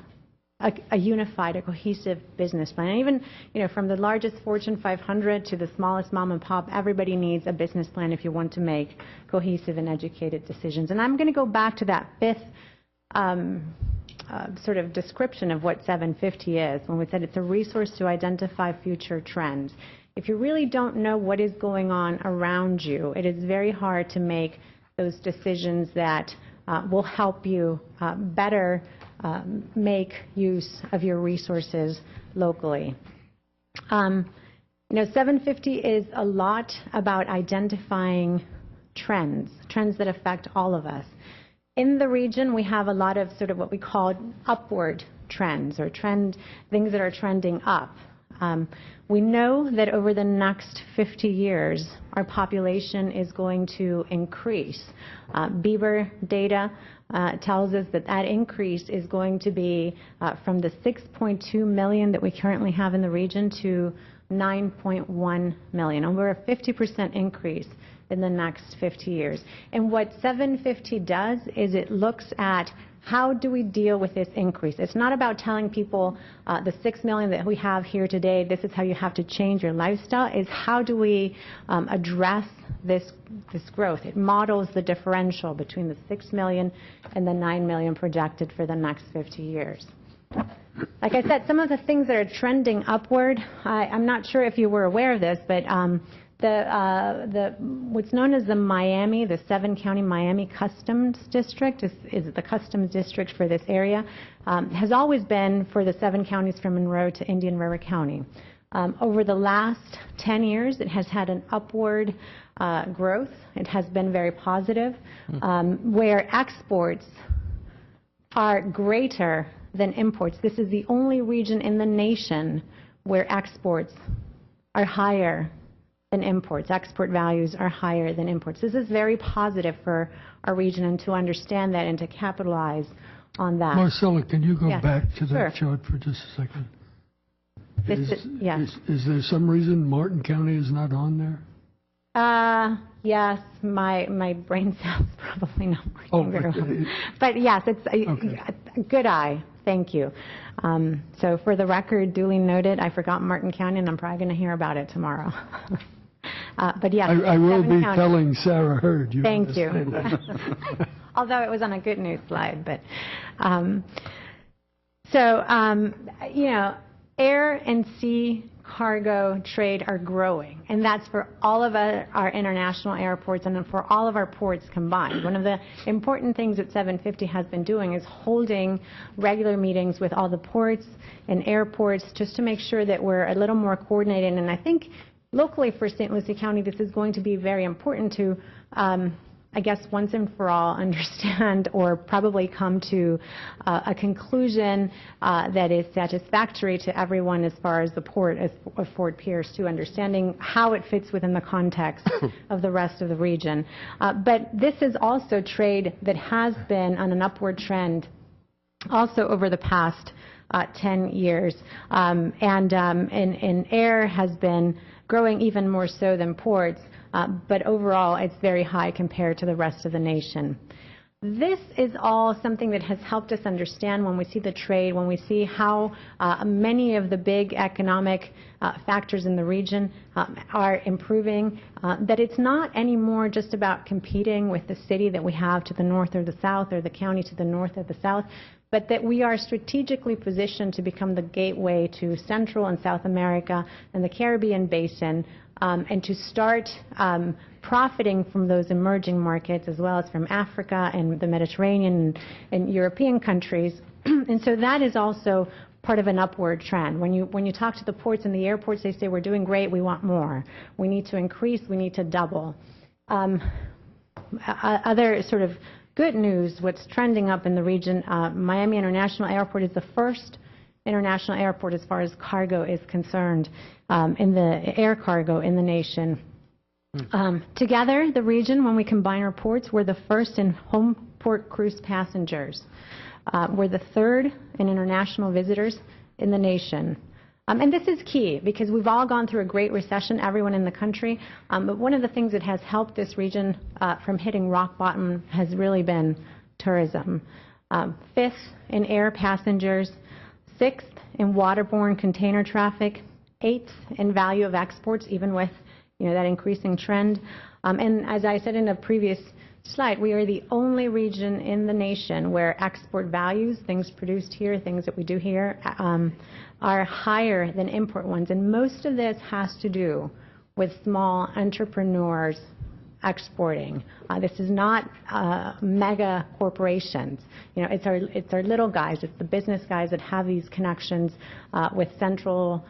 a unified, a cohesive business plan. And even, from the largest Fortune 500 to the smallest mom and pop, everybody needs a business plan if you want to make cohesive and educated decisions. And I'm going to go back to that 5th sort of description of what 750 is, when we said it's a resource to identify future trends. If you really don't know what is going on around you, it is very hard to make those decisions that will help you better make use of your resources locally. 750 is a lot about identifying trends that affect all of us. In the region, we have a lot of sort of what we call upward trends, or things that are trending up. We know that over the next 50 years, our population is going to increase. Bieber data tells us that increase is going to be from the 6.2 million that we currently have in the region to 9.1 million, over a 50% increase in the next 50 years. And what 750 does is it looks at how do we deal with this increase. It's not about telling people the 6 million that we have here today, this is how you have to change your lifestyle. It's how do we address this growth. It models the differential between the 6 million and the 9 million projected for the next 50 years. Like I said, some of the things that are trending upward, I'm not sure if you were aware of this, but what's known as the 7-county Miami Customs District is the customs district for this area, has always been for the 7 counties from Monroe to Indian River County. Over the last 10 years, it has had an upward growth. It has been very positive, where exports are greater than imports. This is the only region in the nation where exports are higher than imports. Export values are higher than imports. This is very positive for our region, and to understand that and to capitalize on that. Marcella, can you go Yes. back to that Sure. chart for just a second? Yes. Is there some reason Martin County is not on there? Yes, my brain cells probably not working Oh, very well. But yes, it's a good eye. Thank you. So for the record, duly noted, I forgot Martin County, and I'm probably going to hear about it tomorrow. But yes, I will 7 be counties. telling Sarah Hurd. Thank you. understand that. Although it was on a good news slide, but air and sea cargo trade are growing, and that's for all of our international airports and for all of our ports combined. One of the important things that 750 has been doing is holding regular meetings with all the ports and airports just to make sure that we're a little more coordinated. And I think locally for St. Lucie County, this is going to be very important to I guess once and for all understand, or probably come to a conclusion that is satisfactory to everyone as far as the port of Fort Pierce, to understanding how it fits within the context of the rest of the region. But this is also trade that has been on an upward trend also over the past 10 years. And air has been growing even more so than ports. But overall, it's very high compared to the rest of the nation. This is all something that has helped us understand when we see the trade, when we see how many of the big economic factors in the region are improving, that it's not anymore just about competing with the city that we have to the north or the south or the county to the north or the south, but that we are strategically positioned to become the gateway to Central and South America and the Caribbean basin, and to start profiting from those emerging markets as well as from Africa and the Mediterranean and European countries. And so that is also part of an upward trend. When you talk to the ports and the airports, they say, we're doing great, we want more. We need to increase, we need to double. Other sort of good news, what's trending up in the region, Miami International Airport is the first international airport as far as cargo is concerned, in the air cargo in the nation. Together, the region, when we combine our ports, we're the first in home port cruise passengers. We're the third in international visitors in the nation. And this is key because we've all gone through a great recession, everyone in the country. But one of the things that has helped this region from hitting rock bottom has really been tourism. Fifth in air passengers, sixth in waterborne container traffic, eighth in value of exports, even with that increasing trend. And as I said in a previous slide, we are the only region in the nation where export values, things produced here, things that we do here, are higher than import ones. And most of this has to do with small entrepreneurs exporting. This is not mega corporations. It's our little guys, it's the business guys that have these connections with Central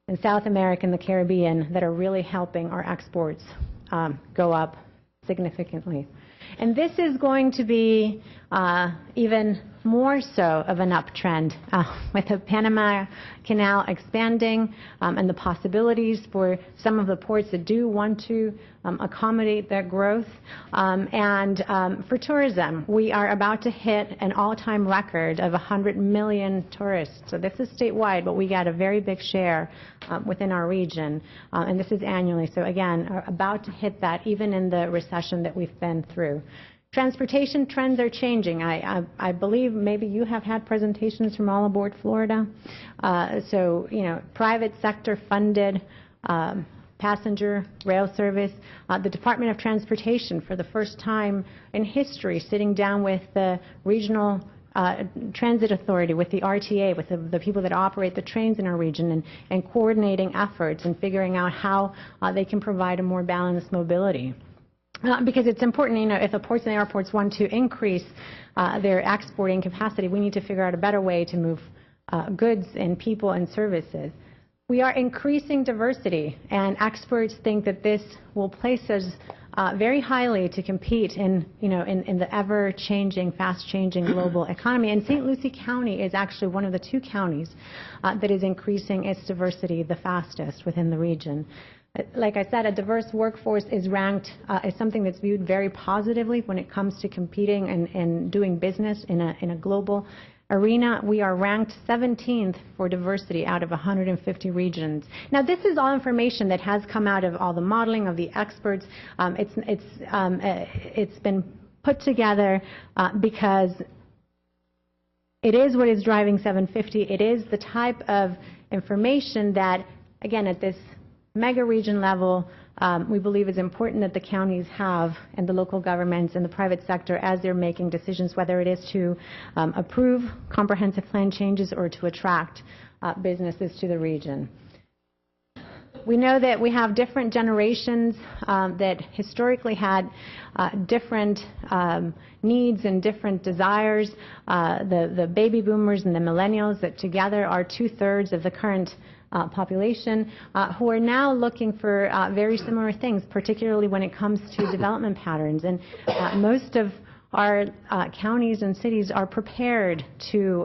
and South America and the Caribbean that are really helping our exports go up significantly. And this is going to be even more so of an uptrend with the Panama Canal expanding and the possibilities for some of the ports that do want to accommodate that growth. And for tourism, we are about to hit an all-time record of 100 million tourists. So this is statewide, but we got a very big share within our region. And this is annually. So again, are about to hit that even in the recession that we've been through. Transportation trends are changing. I believe maybe you have had presentations from All Aboard Florida. So, private sector funded passenger rail service. The Department of Transportation, for the first time in history, sitting down with the regional transit authority, with the RTA, with the people that operate the trains in our region, and coordinating efforts and figuring out how they can provide a more balanced mobility. Because it's important, if the ports and airports want to increase their exporting capacity, we need to figure out a better way to move goods and people and services. We are increasing diversity, and experts think that this will place us very highly to compete in the ever-changing, fast-changing global economy. And St. Lucie County is actually one of the two counties that is increasing its diversity the fastest within the region. Like I said, a diverse workforce is ranked as something that's viewed very positively when it comes to competing and doing business in a global arena. We are ranked 17th for diversity out of 150 regions. Now, this is all information that has come out of all the modeling of the experts. It's been put together because it is what is driving 750. It is the type of information that, again, at this mega region level, we believe is important that the counties have, and the local governments and the private sector, as they're making decisions, whether it is to approve comprehensive plan changes or to attract businesses to the region. We know that we have different generations that historically had different needs and different desires. The baby boomers and the millennials that together are 2/3 of the current population, who are now looking for very similar things, particularly when it comes to development patterns. And most of our counties and cities are prepared to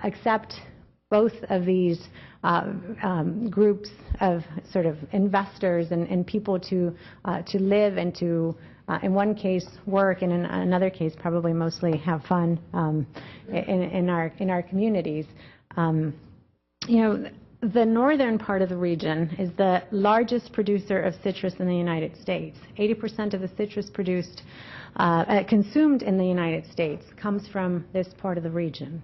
accept both of these groups of sort of investors and people to live and to, in one case, work, and in another case, probably mostly have fun in our communities. The northern part of the region is the largest producer of citrus in the United States. 80% of the citrus consumed in the United States comes from this part of the region.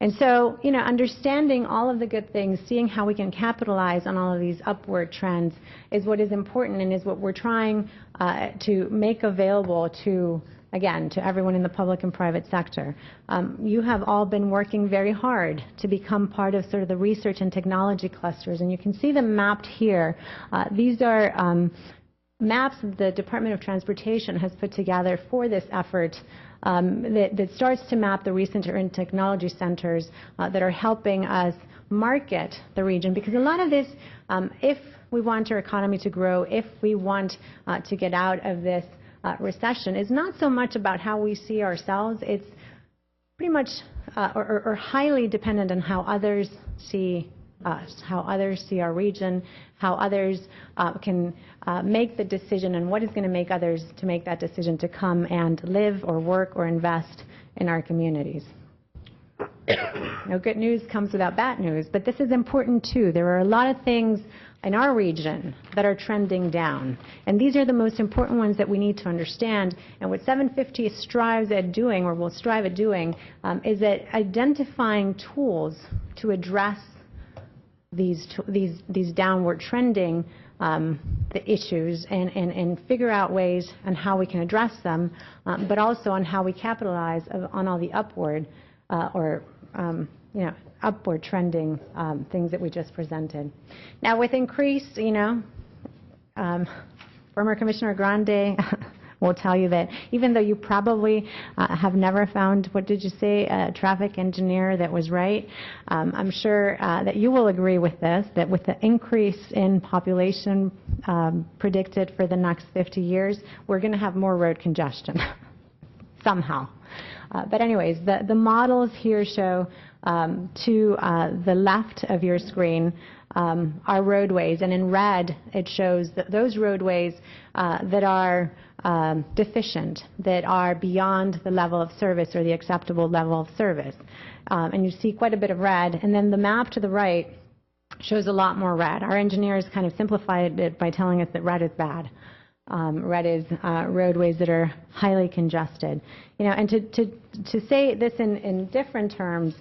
And so, understanding all of the good things, seeing how we can capitalize on all of these upward trends is what is important and is what we're trying to make available to everyone in the public and private sector. You have all been working very hard to become part of sort of the research and technology clusters, and you can see them mapped here. These are maps the Department of Transportation has put together for this effort that starts to map the research and technology centers that are helping us market the region. Because a lot of this, if we want our economy to grow, if we want to get out of this recession, is not so much about how we see ourselves. It's pretty much or highly dependent on how others see us, how others see our region, how others can make the decision, and what is going to make others to make that decision to come and live or work or invest in our communities. No good news comes without bad news, but this is important too. There are a lot of things in our region that are trending down, and these are the most important ones that we need to understand. And what 750 strives at doing, or will strive at doing, is at identifying tools to address these downward trending the issues and figure out ways on how we can address them, but also on how we capitalize on all the upward upward trending things that we just presented. Now, with increased, former Commissioner Grande will tell you that even though you probably have never found, what did you say, a traffic engineer that was right, I'm sure that you will agree with this, that with the increase in population predicted for the next 50 years, we're going to have more road congestion somehow. But anyways, the models here show to the left of your screen are roadways, and in red it shows that those roadways that are deficient, that are beyond the level of service or the acceptable level of service. And you see quite a bit of red, and then the map to the right shows a lot more red. Our engineers kind of simplified it by telling us that red is bad. Red is roadways that are highly congested. And to say this in different terms,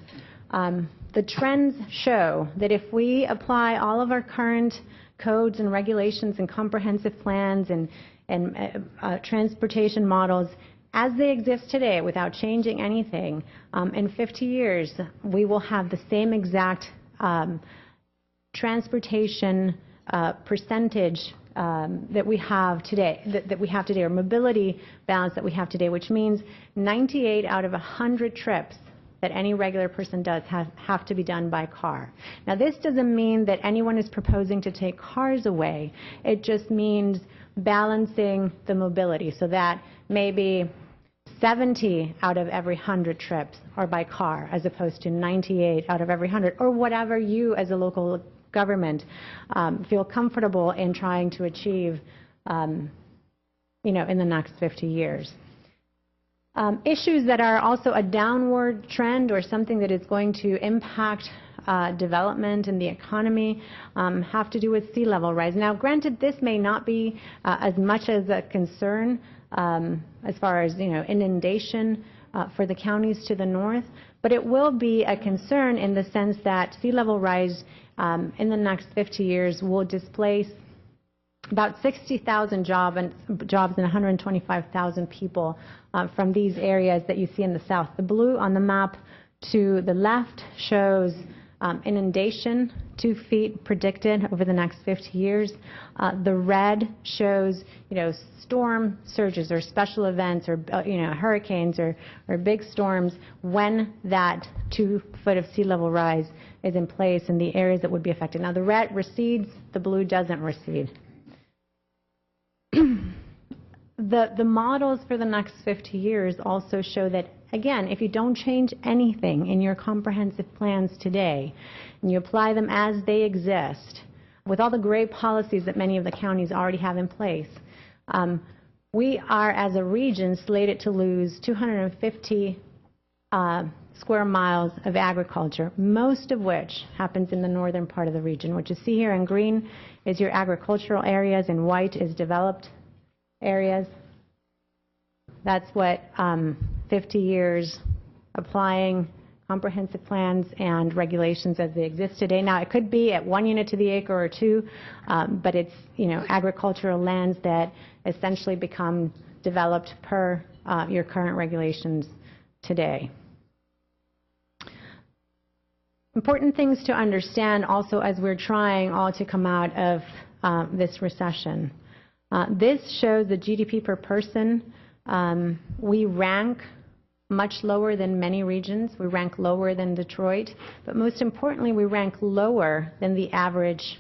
the trends show that if we apply all of our current codes and regulations and comprehensive plans and transportation models as they exist today without changing anything, in 50 years we will have the same exact transportation percentage that we have today, or mobility balance that we have today, which means 98 out of 100 trips that any regular person does have to be done by car. Now, this doesn't mean that anyone is proposing to take cars away. It just means balancing the mobility so that maybe 70 out of every 100 trips are by car as opposed to 98 out of every 100, or whatever you as a local government feel comfortable in trying to achieve in the next 50 years. Issues that are also a downward trend or something that is going to impact development in the economy have to do with sea level rise. Now, granted, this may not be as much as a concern as far as inundation for the counties to the north, but it will be a concern in the sense that sea level rise in the next 50 years will displace about 60,000 jobs and 125,000 people from these areas that you see in the south. The blue on the map to the left shows inundation, 2 feet predicted over the next 50 years. The red shows, storm surges or special events or, hurricanes or big storms when that 2 foot of sea level rise is in place in the areas that would be affected. Now, the red recedes, the blue doesn't recede. The models for the next 50 years also show that, again, if you don't change anything in your comprehensive plans today, and you apply them as they exist, with all the great policies that many of the counties already have in place, we are, as a region, slated to lose 250 square miles of agriculture, most of which happens in the northern part of the region. What you see here in green is your agricultural areas, and white is developed areas. That's what 50 years applying comprehensive plans and regulations as they exist today. Now, it could be at 1 unit to the acre or 2, but it's, agricultural lands that essentially become developed per your current regulations today. Important things to understand also as we're trying all to come out of this recession. This shows the GDP per person. We rank much lower than many regions. We rank lower than Detroit, but most importantly, we rank lower than the average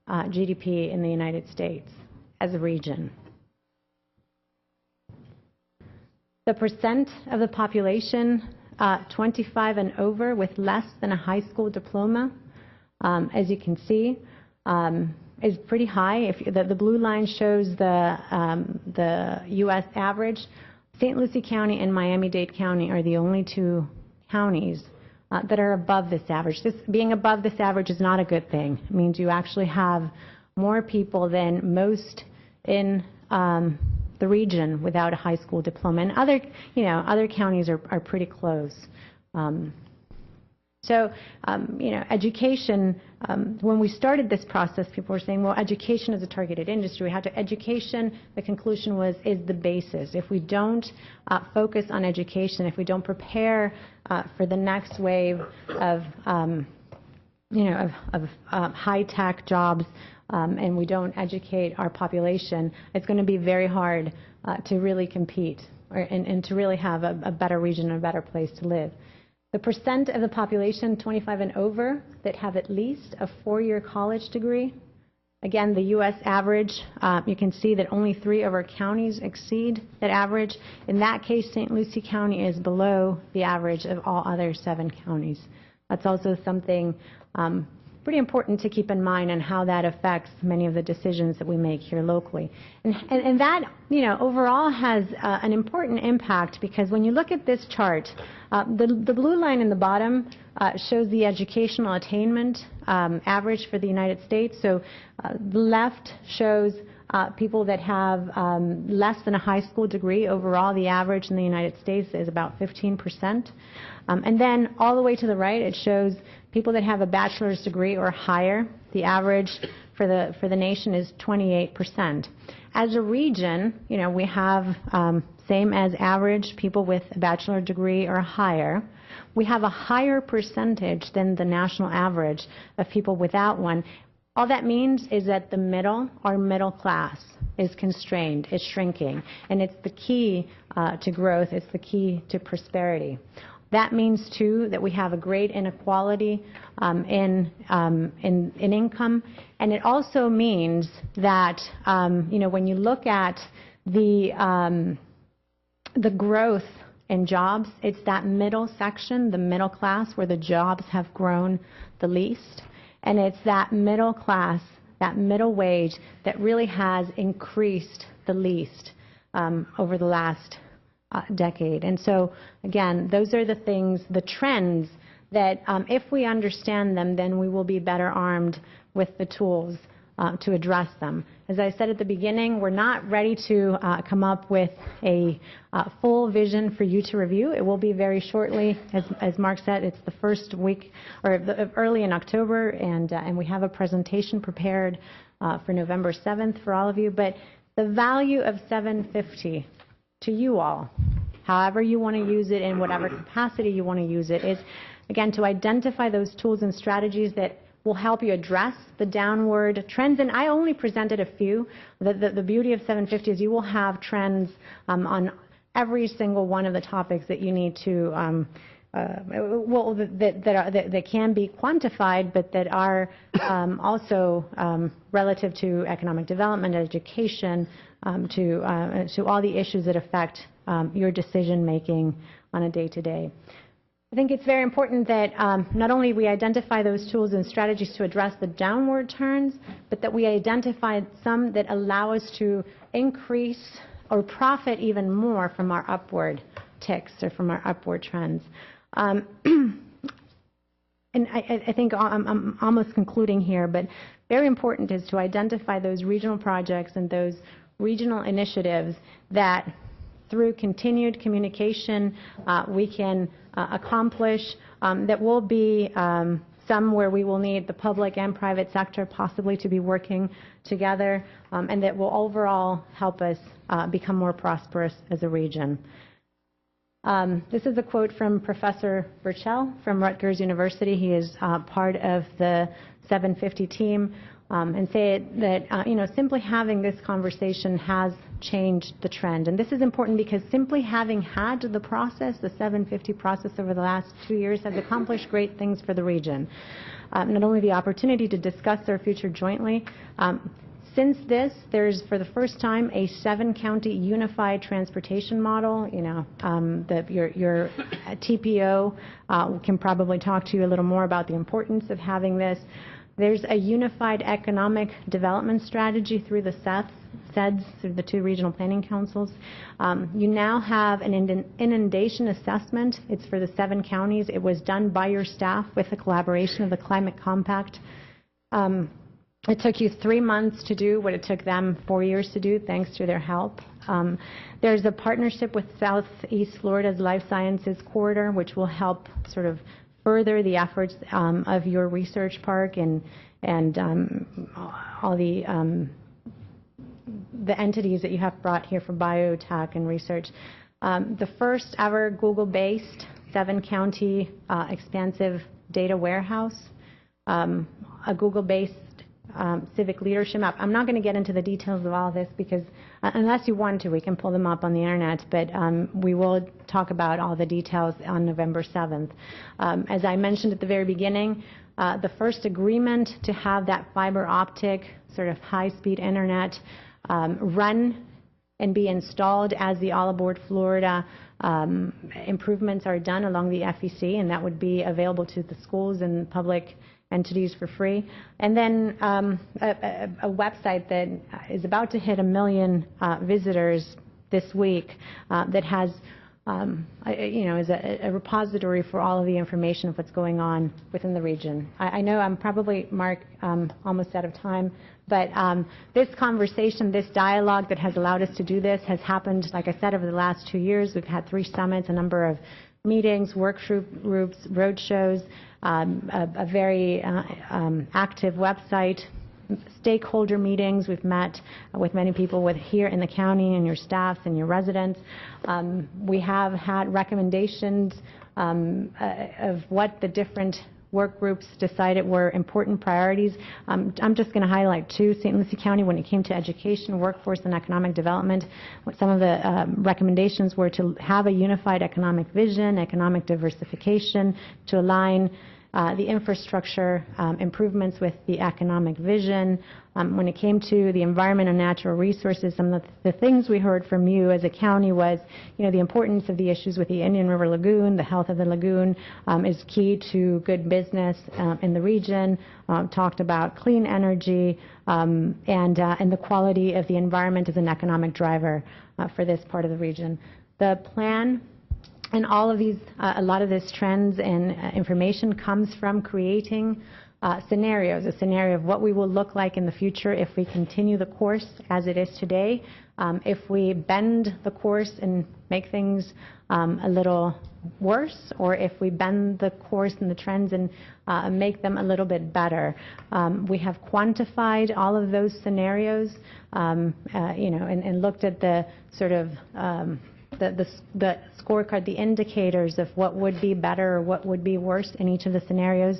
GDP in the United States as a region. The percent of the population 25 and over with less than a high school diploma, as you can see, is pretty high. If the blue line shows the U.S. average, St. Lucie County and Miami-Dade County are the only two counties that are above this average. This being above this average is not a good thing. It means you actually have more people than most in the region without a high school diploma, and other counties are pretty close. Education, when we started this process, people were saying, well, education is a targeted industry. Education, the conclusion was, is the basis. If we don't focus on education, if we don't prepare for the next wave of high-tech jobs, and we don't educate our population, it's going to be very hard to really compete and to really have a better region, a better place to live. The percent of the population 25 and over that have at least a 4-year college degree, again, the U.S. average, you can see that only 3 of our counties exceed that average. In that case, St. Lucie County is below the average of all other 7 counties. That's also something pretty important to keep in mind and how that affects many of the decisions that we make here locally. And that, overall has an important impact, because when you look at this chart, the blue line in the bottom shows the educational attainment average for the United States. So the left shows people that have less than a high school degree. Overall, the average in the United States is about 15%. And then all the way to the right, it shows people that have a bachelor's degree or higher. The average for the nation is 28%. As a region, we have same as average people with a bachelor's degree or higher. We have a higher percentage than the national average of people without one. All that means is that our middle class is constrained, is shrinking, and it's the key to growth, it's the key to prosperity. That means, too, that we have a great inequality in income, and it also means that, when you look at the growth in jobs, it's that middle section, the middle class, where the jobs have grown the least. And it's that middle class, that middle wage, that really has increased the least over the last decade. And so, again, those are the things, the trends that if we understand them, then we will be better armed with the tools to address them. As I said at the beginning, we're not ready to come up with a full vision for you to review. It will be very shortly. As Mark said, it's the first week, or early in October, and we have a presentation prepared for November 7th for all of you. But the value of 750 to you all, however you want to use it, in whatever capacity you want to use it, is, again, to identify those tools and strategies that will help you address the downward trends. And I only presented a few. The beauty of 750 is you will have trends on every single one of the topics that you need to, that can be quantified, but that are also relative to economic development, education, to all the issues that affect your decision making on a day-to-day. I think it's very important that not only we identify those tools and strategies to address the downward turns, but that we identify some that allow us to increase or profit even more from our upward ticks or from our upward trends. And I think I'm almost concluding here, but very important is to identify those regional projects and those regional initiatives that through continued communication we can accomplish, that will be some where we will need the public and private sector possibly to be working together, and that will overall help us become more prosperous as a region. This is a quote from Professor Burchell from Rutgers University. He is part of the 750 team, and say that simply having this conversation has changed the trend. And this is important because simply having had the process, the 750 process over the last 2 years, has accomplished great things for the region. Not only the opportunity to discuss our future jointly, since this, there's for the first time a 7-county unified transportation model. Your TPO can probably talk to you a little more about the importance of having this. There's a unified economic development strategy through the SEDS, through the 2 regional planning councils. You now have an inundation assessment. It's for the 7 counties. It was done by your staff with the collaboration of the Climate Compact. It took you 3 months to do what it took them 4 years to do, thanks to their help. There's a partnership with Southeast Florida's Life Sciences Corridor, which will help sort of further the efforts of your research park and all the entities that you have brought here for biotech and research. The first ever Google-based 7-county expansive data warehouse, a Google-based civic leadership map. I'm not going to get into the details of all this because unless you want to, we can pull them up on the internet, but we will talk about all the details on November 7th. As I mentioned at the very beginning, the first agreement to have that fiber optic sort of high-speed internet run and be installed as the All Aboard Florida improvements are done along the FEC, and that would be available to the schools and public entities for free. And then a website that is about to hit 1 million visitors this week that has, is a repository for all of the information of what's going on within the region. I know I'm probably, Mark, almost out of time, but this conversation, this dialogue that has allowed us to do this has happened, like I said, over the last 2 years. We've had 3 summits, a number of meetings, workshop groups, road shows, a very active website, stakeholder meetings. We've met with many people here in the county and your staffs and your residents. We have had recommendations of what the different work groups decided were important priorities. I'm just going to highlight 2. St. Lucie County, when it came to education, workforce, and economic development, some of the recommendations were to have a unified economic vision, economic diversification, to align the infrastructure improvements with the economic vision. When it came to the environment and natural resources, some of the things we heard from you as a county was, the importance of the issues with the Indian River Lagoon. The health of the lagoon is key to good business in the region. Talked about clean energy and the quality of the environment as an economic driver for this part of the region. The plan and all of these, a lot of this trends and information comes from creating scenarios, a scenario of what we will look like in the future if we continue the course as it is today, if we bend the course and make things a little worse, or if we bend the course and the trends and make them a little bit better. We have quantified all of those scenarios, and looked at the sort of the scorecard, the indicators of what would be better or what would be worse in each of the scenarios.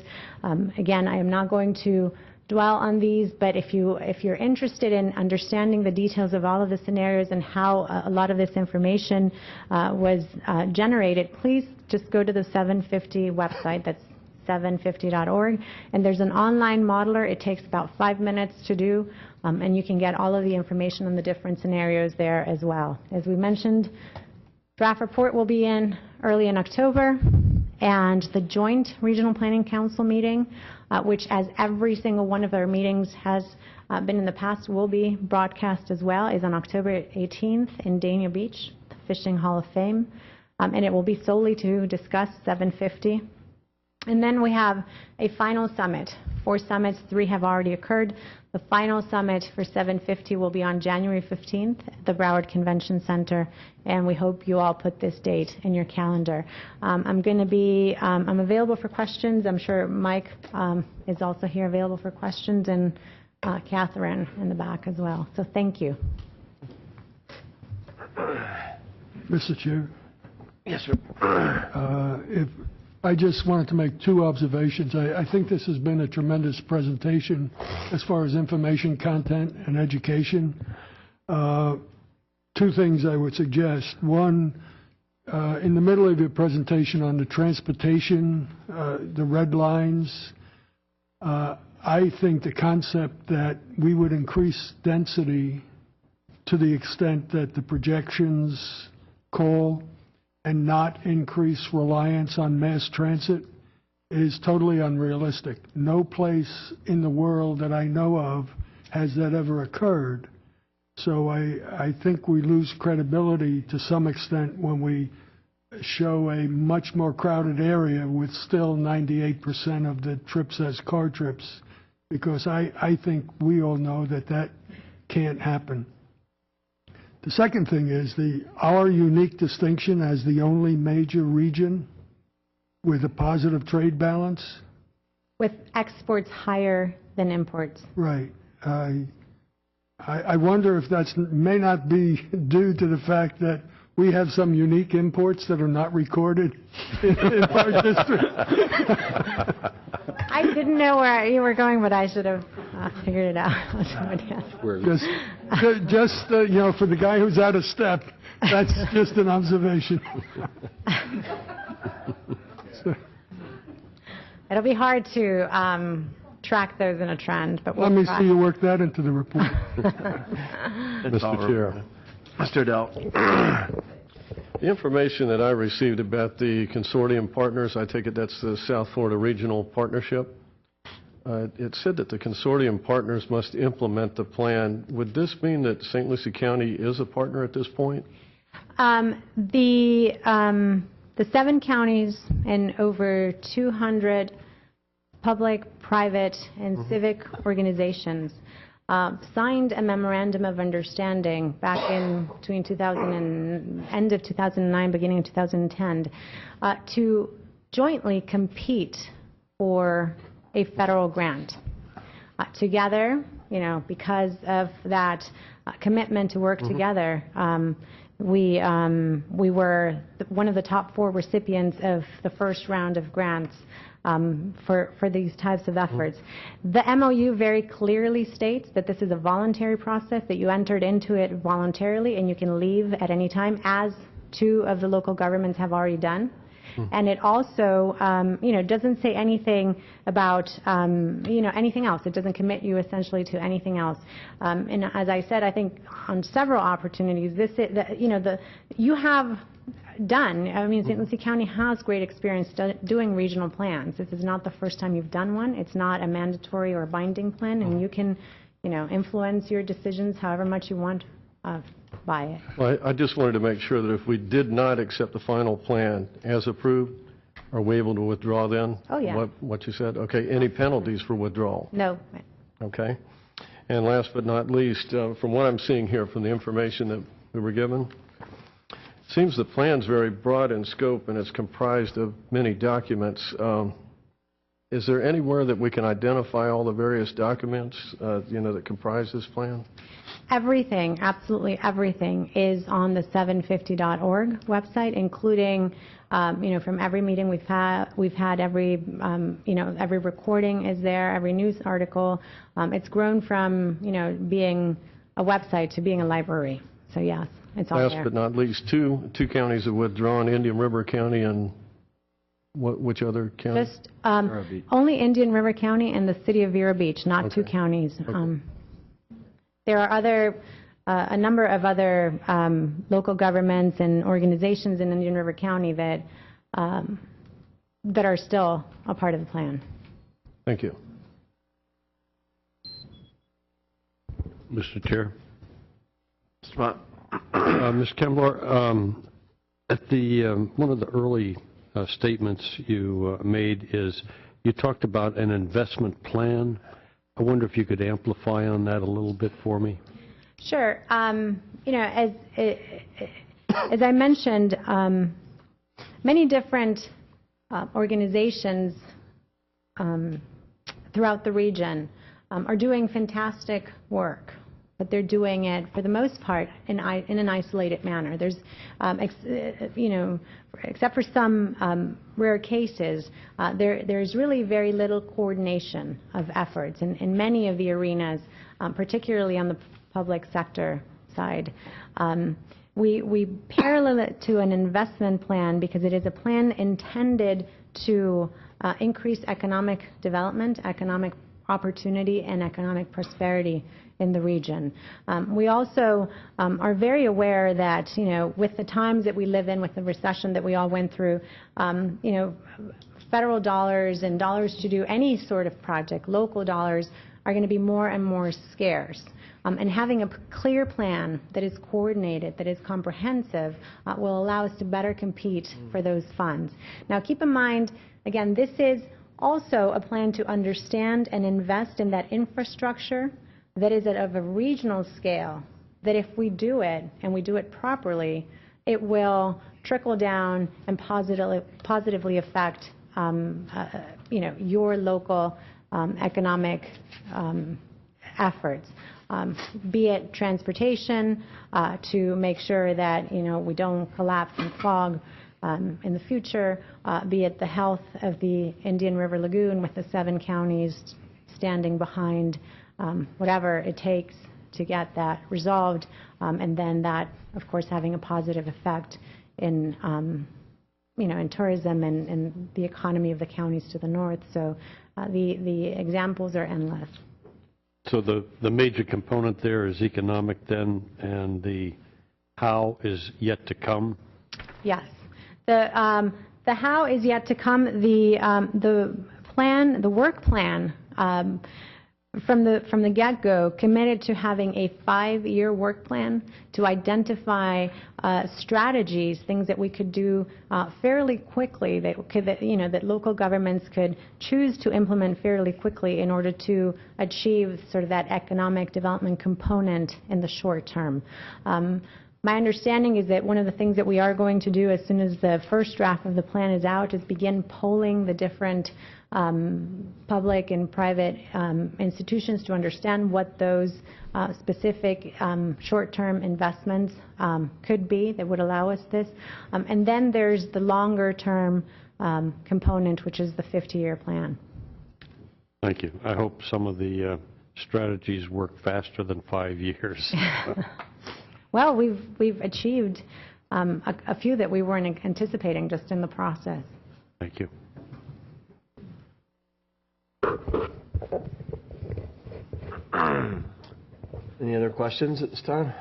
Again, I am not going to dwell on these, but if you're interested in understanding the details of all of the scenarios and how a lot of this information was generated, please just go to the 750 website. That's 750.org, and there's an online modeler. It takes about 5 minutes to do, and you can get all of the information on the different scenarios there as well. As we mentioned, draft report will be in early in October, and the joint Regional Planning Council meeting, which as every single one of our meetings has been in the past, will be broadcast as well, is on October 18th in Dania Beach, the Fishing Hall of Fame. and it will be solely to discuss 750. And then we have a final summit. 4 summits, 3 have already occurred. The final summit for 750 will be on January 15th at the Broward Convention Center, and we hope you all put this date in your calendar. I'm available for questions. I'm sure Mike is also here available for questions, and Catherine in the back as well. So thank you. Mr. Chair, Yes, sir. I just wanted to make 2 observations. I think this has been a tremendous presentation as far as information content and education. 2 things I would suggest. One, in the middle of your presentation on the transportation, the red lines, I think the concept that we would increase density to the extent that the projections call and not increase reliance on mass transit is totally unrealistic. No place in the world that I know of has that ever occurred. So I think we lose credibility to some extent when we show a much more crowded area with still 98% of the trips as car trips, because I think we all know that that can't happen. The second thing is our unique distinction as the only major region with a positive trade balance. With exports higher than imports. Right. I wonder if that may not be due to the fact that we have some unique imports that are not recorded in our district. I didn't know where you were going, but I should have figured it out. Just for the guy who's out of step, that's just an observation. It'll be hard to track those in a trend, but we'll Let me try. see you work that into the report. Mr. Chair. Mr. Dell. The information that I received about the consortium partners, I take it that's the South Florida Regional Partnership. It said that the consortium partners must implement the plan. Would this mean that St. Lucie County is a partner at this point? The 7 counties and over 200 public, private, and civic organizations signed a memorandum of understanding back in between end of 2009, beginning of 2010, to jointly compete for a federal grant. Together, because of that commitment to work together, we were one of the top 4 recipients of the first round of grants for these types of efforts. The MOU very clearly states that this is a voluntary process, that you entered into it voluntarily and you can leave at any time, as 2 of the local governments have already done. And it also, doesn't say anything about, anything else. It doesn't commit you essentially to anything else. And as I said, I think on several opportunities, you have done. St. Lucie County has great experience doing regional plans. This is not the first time you've done one. It's not a mandatory or binding plan, and you can, influence your decisions however much you want by it. Well, I just wanted to make sure that if we did not accept the final plan as approved, are we able to withdraw then? Oh, yeah. What you said? Okay. Any penalties for withdrawal? No. Okay. And last but not least, from what I'm seeing here from the information that we were given, it seems the plan's very broad in scope and it's comprised of many documents. Is there anywhere that we can identify all the various documents, that comprise this plan? Everything, absolutely everything, is on the 750.org website, including, from every meeting we've had every recording is there, every news article. It's grown from, being a website to being a library. So yes, it's all there. Last but not least, two counties have withdrawn, Indian River County and which other county? Just only Indian River County and the city of Vero Beach, not 2 counties. Okay. There are a number of other local governments and organizations in Indian River County that are still a part of the plan. Thank you. Mr. Chair. Mr. Mott. Ms. Kembler, At the, one of the early statements you made is you talked about an investment plan. I wonder if you could amplify on that a little bit for me. Sure. You know, as I mentioned, many different organizations throughout the region are doing fantastic work, but they're doing it, for the most part, in an isolated manner. There's, you know, except for some rare cases, there's really very little coordination of efforts in many of the arenas, particularly on the public sector side. We parallel it to an investment plan because it is a plan intended to increase economic development, economic opportunity, and economic prosperity in the region. We also are very aware that, you know, with the times that we live in, with the recession that we all went through, you know, federal dollars and dollars to do any sort of project, local dollars, are going to be more and more scarce. And having a clear plan that is coordinated, that is comprehensive, will allow us to better compete for those funds. Now, keep in mind, again, this is also a plan to understand and invest in that infrastructure that is of a regional scale, that if we do it, and we do it properly, it will trickle down and positively affect you know, your local economic efforts. Be it transportation, to make sure that, you know, we don't collapse and clog in the future, be it the health of the Indian River Lagoon with the 7 counties standing behind whatever it takes to get that resolved, and then that, of course, having a positive effect in, you know, in tourism and the economy of the counties to the north. So the examples are endless. So the major component there is economic then, and the how is yet to come? Yes. The how is yet to come. The plan, the work plan, from the get-go, committed to having a 5-year work plan to identify strategies, things that we could do fairly quickly, that local governments could choose to implement fairly quickly in order to achieve sort of that economic development component in the short term. My understanding is that one of the things that we are going to do as soon as the first draft of the plan is out is begin polling the different public and private institutions to understand what those specific short-term investments could be that would allow us this. And then there's the longer-term component, which is the 50-year plan. Thank you. I hope some of the strategies work faster than 5 years. Well, we've achieved a few that we weren't anticipating just in the process. Thank you. Any other questions at this time?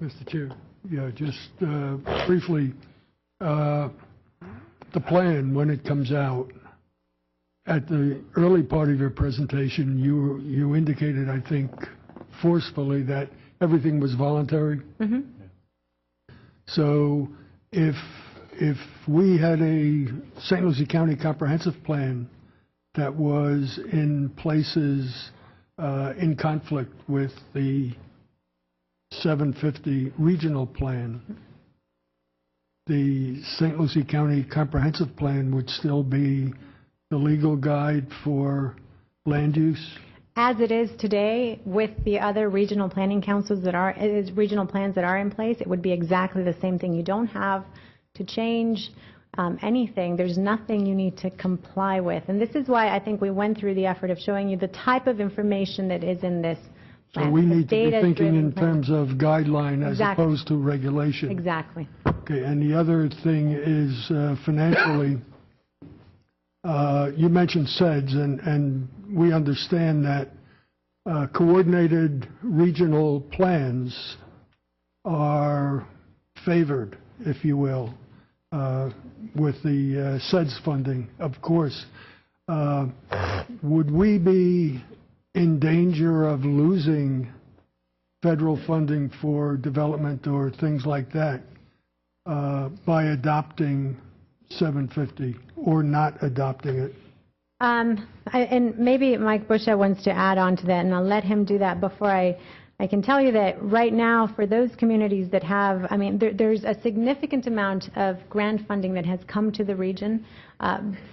Mr. Chair, yeah, just briefly, the plan, when it comes out, at the early part of your presentation, you indicated, I think, forcefully that everything was voluntary. Mm-hmm. So if we had a St. Lucie County comprehensive plan that was in places in conflict with the 750 regional plan, the St. Lucie County comprehensive plan would still be the legal guide for land use? As it is today, with the other regional planning councils that are, regional plans that are in place, it would be exactly the same thing. You don't have to change anything. There's nothing you need to comply with. And this is why I think we went through the effort of showing you the type of information that is in this plan. So we need to be thinking in terms of guideline as Exactly. opposed to regulation. Exactly. Okay, and the other thing is financially, you mentioned SEDS, and we understand that coordinated regional plans are favored, if you will, with the SEDS funding, of course. Would we be in danger of losing federal funding for development or things like that by adopting 750 or not adopting it? And maybe Mike Busha wants to add on to that, and I'll let him do that before I can tell you that right now, for those communities that have, I mean, there's a significant amount of grant funding that has come to the region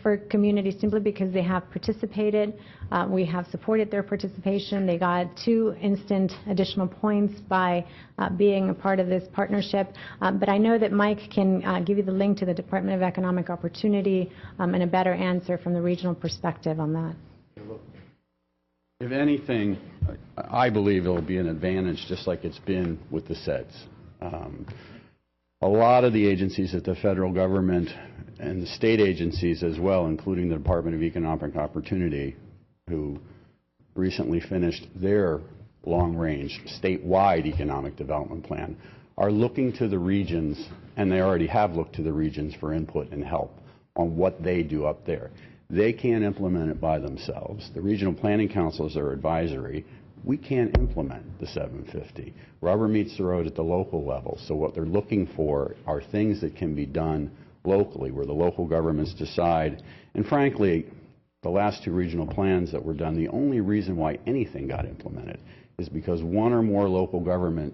for communities simply because they have participated. We have supported their participation. They got 2 instant additional points by being a part of this partnership. But I know that Mike can give you the link to the Department of Economic Opportunity and a better answer from the regional perspective on that. If anything, I believe it'll be an advantage, just like it's been with the SEDS. A lot of the agencies at the federal government and the state agencies as well, including the Department of Economic Opportunity, who recently finished their long-range statewide economic development plan, are looking to the regions, and they already have looked to the regions for input and help on what they do up there. They can't implement it by themselves. The regional planning councils are advisory. We can't implement the 750. Rubber meets the road at the local level. So what they're looking for are things that can be done locally, where the local governments decide. And frankly, the last 2 regional plans that were done, the only reason why anything got implemented is because one or more local government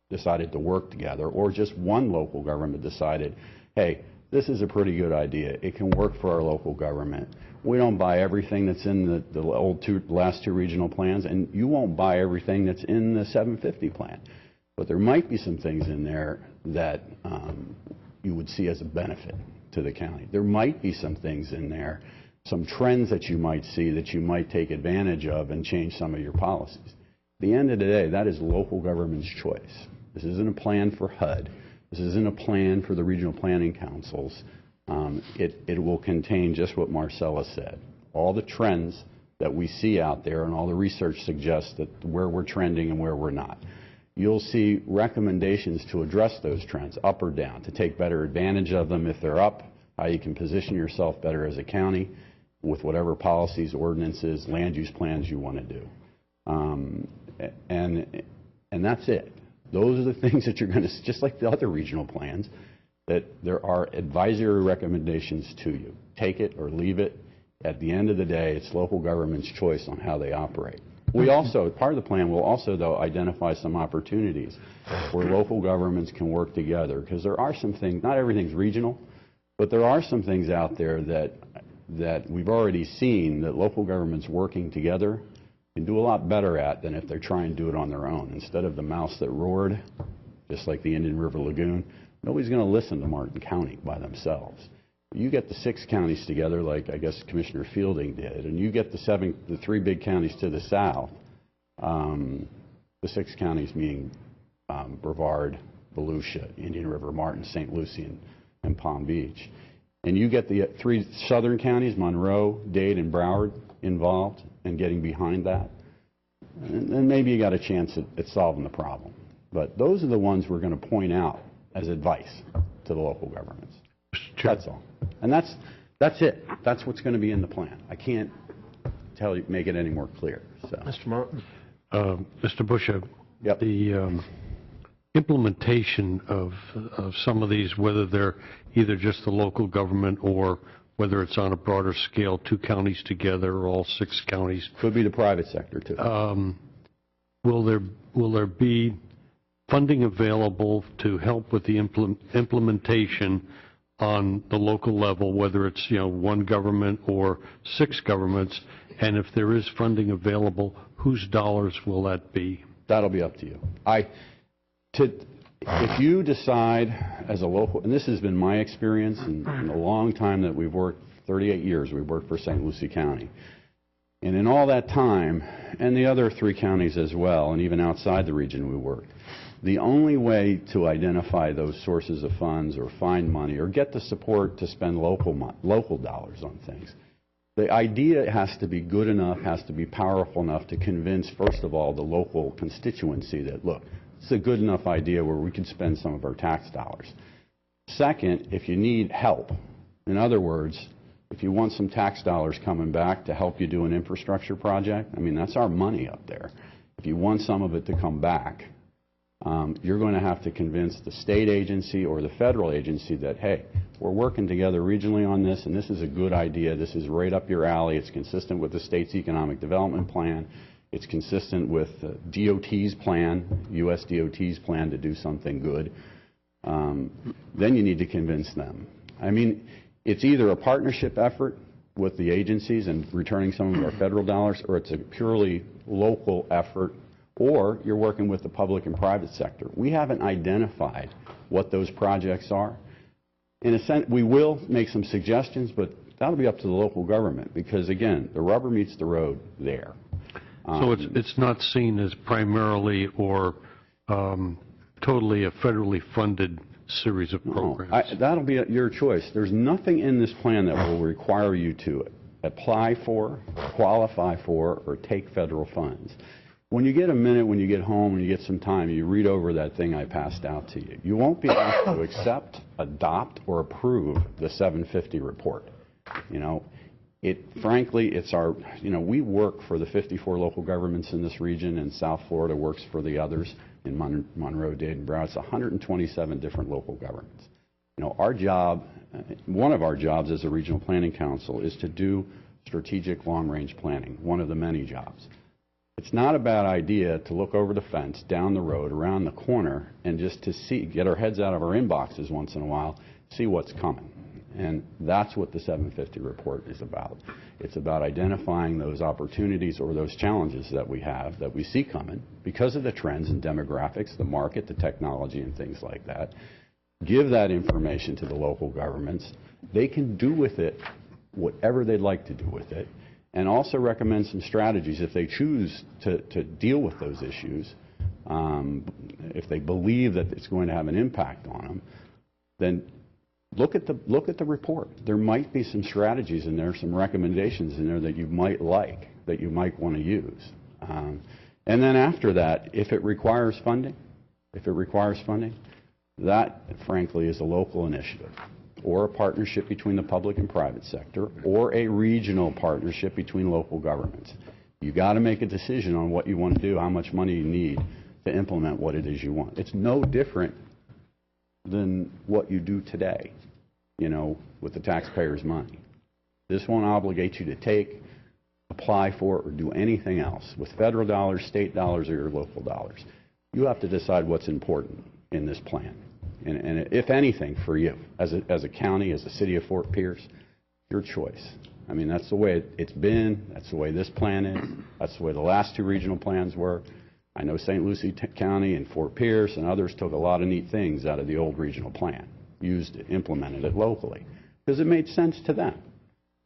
decided to work together, or just one local government decided, hey, this is a pretty good idea. It can work for our local government. We don't buy everything that's in the last 2 regional plans, and you won't buy everything that's in the 750 plan. But there might be some things in there that you would see as a benefit to the county. There might be some things in there, some trends that you might see that you might take advantage of and change some of your policies. At the end of the day, that is local government's choice. This isn't a plan for HUD. This isn't a plan for the regional planning councils. It will contain just what Marcella said. All the trends that we see out there and all the research suggests that where we're trending and where we're not. You'll see recommendations to address those trends, up or down, to take better advantage of them if they're up, how you can position yourself better as a county with whatever policies, ordinances, land use plans you want to do. And that's it. Those are the things that you're going to, just like the other regional plans, that there are advisory recommendations to you. Take it or leave it. At the end of the day, it's local government's choice on how they operate. We also, part of the plan will also, though, identify some opportunities where local governments can work together, because there are some things, not everything's regional, but there are some things out there that we've already seen that local governments working together can do a lot better at than if they're trying to do it on their own. Instead of the mouse that roared, just like the Indian River Lagoon, nobody's going to listen to Martin County by themselves. You get the 6 counties together, like I guess Commissioner Fielding did, and you get the 3 big counties to the south, the 6 counties meaning Brevard, Volusia, Indian River, Martin, St. Lucie, and Palm Beach. And you get the 3 southern counties, Monroe, Dade, and Broward, involved and getting behind that, and then maybe you got a chance at solving the problem. But those are the ones we're going to point out as advice to the local governments. That's all. And that's it. That's what's going to be in the plan. I can't tell you, make it any more clear. So. Mr. Martin? Mr. Busha, yep. The implementation of some of these, whether they're either just the local government or whether it's on a broader scale, 2 counties together or all 6 counties. Could be the private sector, too. Will there be funding available to help with the implementation on the local level, whether it's 1 government or 6 governments? And if there is funding available, whose dollars will that be? That'll be up to you. If you decide as a local, and this has been my experience in the long time that we've worked, 38 years we've worked for St. Lucie County. And in all that time, and the other 3 counties as well, and even outside the region we worked, the only way to identify those sources of funds or find money or get the support to spend local dollars on things, the idea has to be good enough, has to be powerful enough to convince, first of all, the local constituency that, look, it's a good enough idea where we can spend some of our tax dollars. Second, if you need help, in other words, if you want some tax dollars coming back to help you do an infrastructure project, I mean, that's our money up there. If you want some of it to come back, you're going to have to convince the state agency or the federal agency that, hey, we're working together regionally on this, and this is a good idea. This is right up your alley. It's consistent with the state's economic development plan. It's consistent with DOT's plan, U.S. DOT's plan to do something good. Then you need to convince them. I mean, it's either a partnership effort with the agencies and returning some of our federal dollars, or it's a purely local effort, or you're working with the public and private sector. We haven't identified what those projects are. In a sense, we will make some suggestions, but that'll be up to the local government because, again, the rubber meets the road there. So it's not seen as primarily or totally a federally funded series of programs? That'll be your choice. There's nothing in this plan that will require you to apply for, qualify for, or take federal funds. When you get a minute, when you get home, when you get some time, you read over that thing I passed out to you. You won't be asked to accept, adopt, or approve the 750 report. You know, frankly, it's our, we work for the 54 local governments in this region, and South Florida works for the others in Monroe, Dade, Broward. It's 127 different local governments. Our job, one of our jobs as a regional planning council is to do strategic long-range planning, one of the many jobs. It's not a bad idea to look over the fence, down the road, around the corner, and just to get our heads out of our inboxes once in a while, see what's coming. And that's what the 750 report is about. It's about identifying those opportunities or those challenges that we have, that we see coming, because of the trends and demographics, the market, the technology, and things like that. Give that information to the local governments. They can do with it whatever they'd like to do with it, and also recommend some strategies if they choose to deal with those issues. If they believe that it's going to have an impact on them, then look at the report. There might be some strategies in there, some recommendations in there that you might like, that you might want to use. And then after that, if it requires funding, that, frankly, is a local initiative, or a partnership between the public and private sector, or a regional partnership between local governments. You got to make a decision on what you want to do, how much money you need to implement what it is you want. It's no different than what you do today, with the taxpayers' money. This won't obligate you to take, apply for, or do anything else with federal dollars, state dollars, or your local dollars. You have to decide what's important in this plan. And if anything, for you, as a county, as a city of Fort Pierce, your choice. I mean, that's the way it's been. That's the way this plan is. That's the way the last two regional plans were. I know St. Lucie County and Fort Pierce and others took a lot of neat things out of the old regional plan, used it, implemented it locally, because it made sense to them.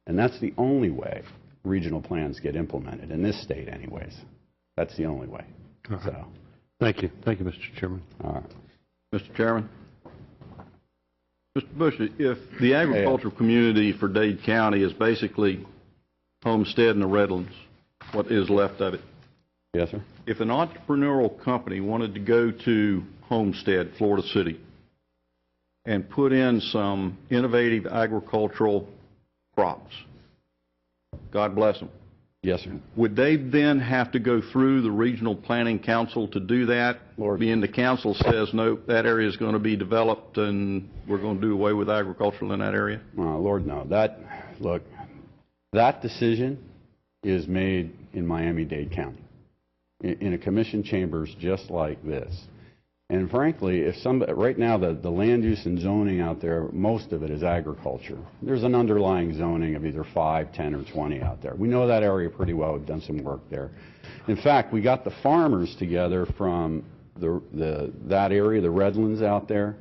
And that's the only way regional plans get implemented, in this state anyways. That's the only way. Right. So. Thank you. Thank you, Mr. Chairman. All right. Mr. Chairman. Mr. Bush, if the agricultural community for Dade County is basically Homestead and the Redlands, what is left of it? Yes, sir. If an entrepreneurial company wanted to go to Homestead, Florida City, and put in some innovative agricultural crops, God bless them. Yes, sir. Would they then have to go through the regional planning council to do that? Or being the council says, no, that area is going to be developed and we're going to do away with agriculture in that area? Lord, no. That decision is made in Miami-Dade County, in a commission chambers just like this. And frankly, right now the land use and zoning out there, most of it is agriculture. There's an underlying zoning of either 5, 10, or 20 out there. We know that area pretty well. We've done some work there. In fact, we got the farmers together from that area, the Redlands out there,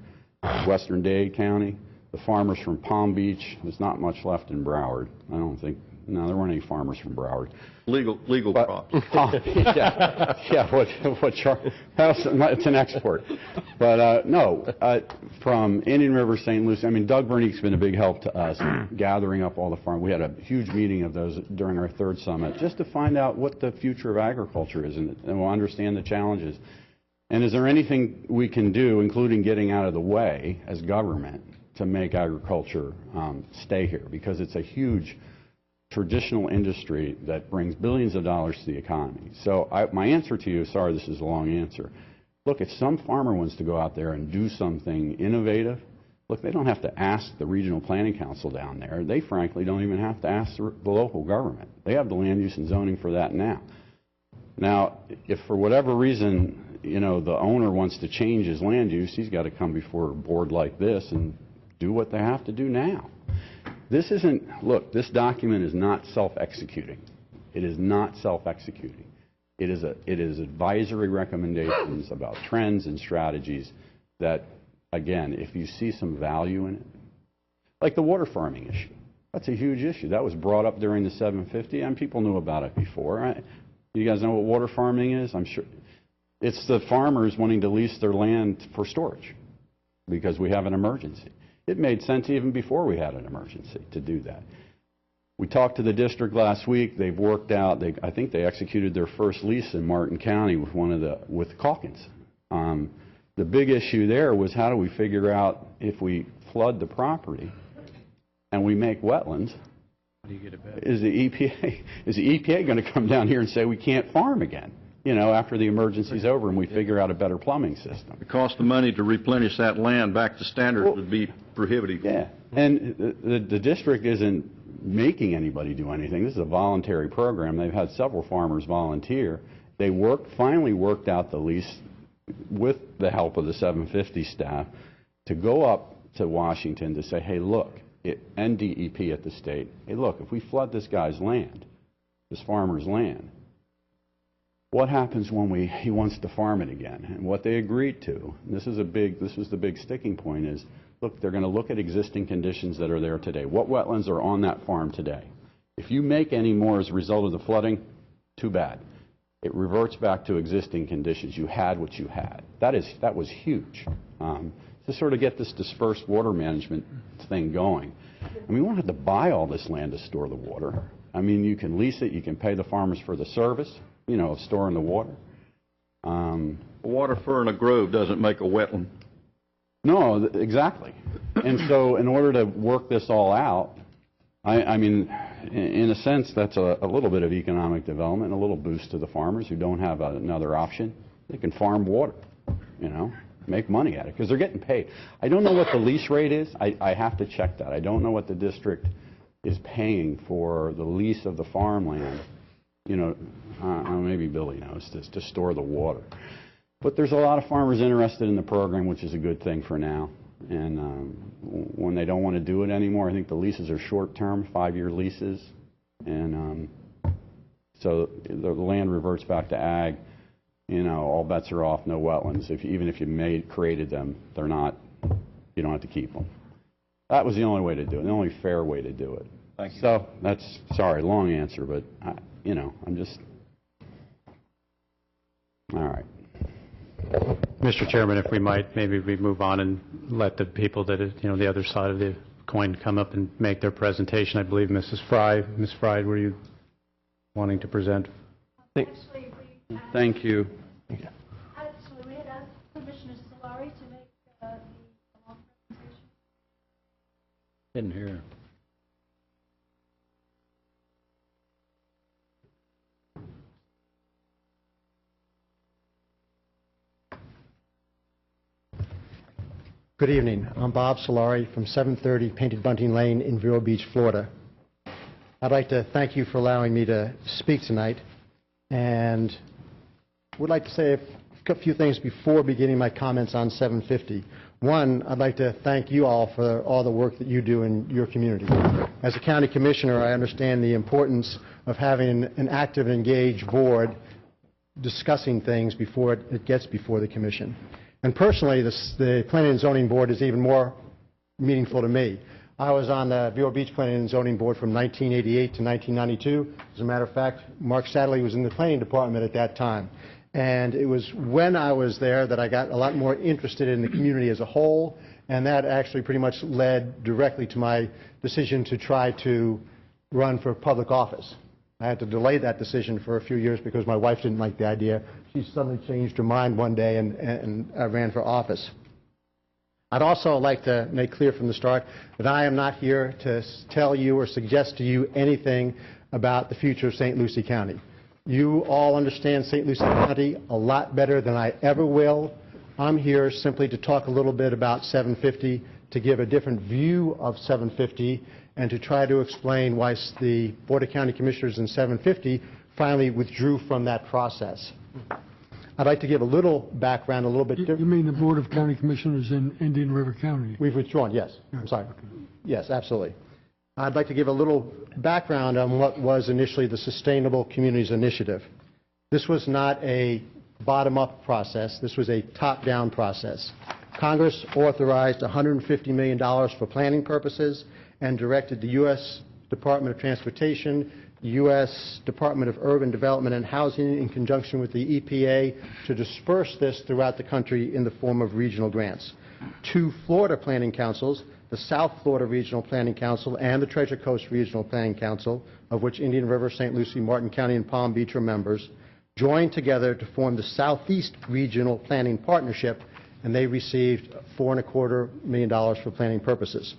western Dade County, the farmers from Palm Beach. There's not much left in Broward. I don't think. No, there weren't any farmers from Broward. Legal crops. It's an export. But no, from Indian River, St. Lucie, I mean, Doug Vernick's been a big help to us gathering up all the farm. We had a huge meeting of those during our third summit just to find out what the future of agriculture is, and we'll understand the challenges. And is there anything we can do, including getting out of the way as government, to make agriculture stay here? Because it's a huge traditional industry that brings billions of dollars to the economy. So my answer to you, sorry this is a long answer, look, if some farmer wants to go out there and do something innovative, look, they don't have to ask the regional planning council down there. They frankly don't even have to ask the local government. They have the land use and zoning for that now. Now, if for whatever reason, you know, the owner wants to change his land use, he's got to come before a board like this and do what they have to do now. This isn't, look, this document is not self-executing. It is not self-executing. It is advisory recommendations about trends and strategies that, again, if you see some value in it, like the water farming issue, that's a huge issue. That was brought up during the 750, and people knew about it before. You guys know what water farming is? I'm sure. It's the farmers wanting to lease their land for storage because we have an emergency. It made sense even before we had an emergency to do that. We talked to the district last week. They've worked out, I think they executed their first lease in Martin County with Calkins. The big issue there was how do we figure out if we flood the property and we make wetlands, How do you get it back? is the EPA going to come down here and say we can't farm again, you know, after the emergency's over and we figure out a better plumbing system? The cost of money to replenish that land back to standard would be prohibitive. Yeah, and the district isn't making anybody do anything. This is a voluntary program. They've had several farmers volunteer. They finally worked out the lease with the help of the 750 staff to go up to Washington to say, hey, look, and DEP at the state, hey, look, if we flood this guy's land, this farmer's land, what happens when he wants to farm it again? And what they agreed to, and this was the big sticking point, is, look, they're going to look at existing conditions that are there today. What wetlands are on that farm today? If you make any more as a result of the flooding, too bad. It reverts back to existing conditions. You had what you had. That was huge. To sort of get this dispersed water management thing going. I mean, we won't have to buy all this land to store the water. I mean, you can lease it. You can pay the farmers for the service, you know, of storing the water. Water fur in a grove doesn't make a wetland. No, exactly. And so in order to work this all out, I mean, in a sense, that's a little bit of economic development, a little boost to the farmers who don't have another option. They can farm water, you know, make money at it because they're getting paid. I don't know what the lease rate is. I have to check that. I don't know what the district is paying for the lease of the farmland. You know, maybe Billy knows, to store the water. But there's a lot of farmers interested in the program, which is a good thing for now. And when they don't want to do it anymore, I think the leases are short-term, 5-year leases. And so the land reverts back to ag. You know, all bets are off, no wetlands. Even if you created them, they're not, you don't have to keep them. That was the only way to do it, the only fair way to do it. Thank you. So that's, sorry, long answer, but, you know, I'm just, all right. Mr. Chairman, if we might, maybe we move on and let the people that are, you know, the other side of the coin come up and make their presentation. I believe Mrs. Fry. Ms. Fry, were you wanting to present? Thank you. Actually, we had asked Commissioner Solari to make the long presentation. Didn't hear. Good evening. I'm Bob Solari from 730 Painted Bunting Lane in Vero Beach, Florida. I'd like to thank you for allowing me to speak tonight, and would like to say a few things before beginning my comments on 750. One, I'd like to thank you all for all the work that you do in your community. As a county commissioner, I understand the importance of having an active and engaged board discussing things before it gets before the commission. And personally, the Planning and Zoning Board is even more meaningful to me. I was on the Vero Beach Planning and Zoning Board from 1988 to 1992. As a matter of fact, Mark Satterley was in the planning department at that time. And it was when I was there that I got a lot more interested in the community as a whole, and that actually pretty much led directly to my decision to try to run for public office. I had to delay that decision for a few years because my wife didn't like the idea. She suddenly changed her mind one day and I ran for office. I'd also like to make clear from the start that I am not here to tell you or suggest to you anything about the future of St. Lucie County. You all understand St. Lucie County a lot better than I ever will. I'm here simply to talk a little bit about 750, to give a different view of 750, and to try to explain why the Board of County Commissioners in 750 finally withdrew from that process. I'd like to give a little background, a little bit different. You mean the Board of County Commissioners in Indian River County? We've withdrawn, yes. I'm sorry. Yes, absolutely. I'd like to give a little background on what was initially the Sustainable Communities Initiative. This was not a bottom-up process. This was a top-down process. Congress authorized $150 million for planning purposes and directed the U.S. Department of Transportation, U.S. Department of Urban Development and Housing, in conjunction with the EPA, to disperse this throughout the country in the form of regional grants. 2 Florida planning councils, the South Florida Regional Planning Council and the Treasure Coast Regional Planning Council, of which Indian River, St. Lucie, Martin County, and Palm Beach are members, joined together to form the Southeast Regional Planning Partnership, and they received $4.25 million for planning purposes.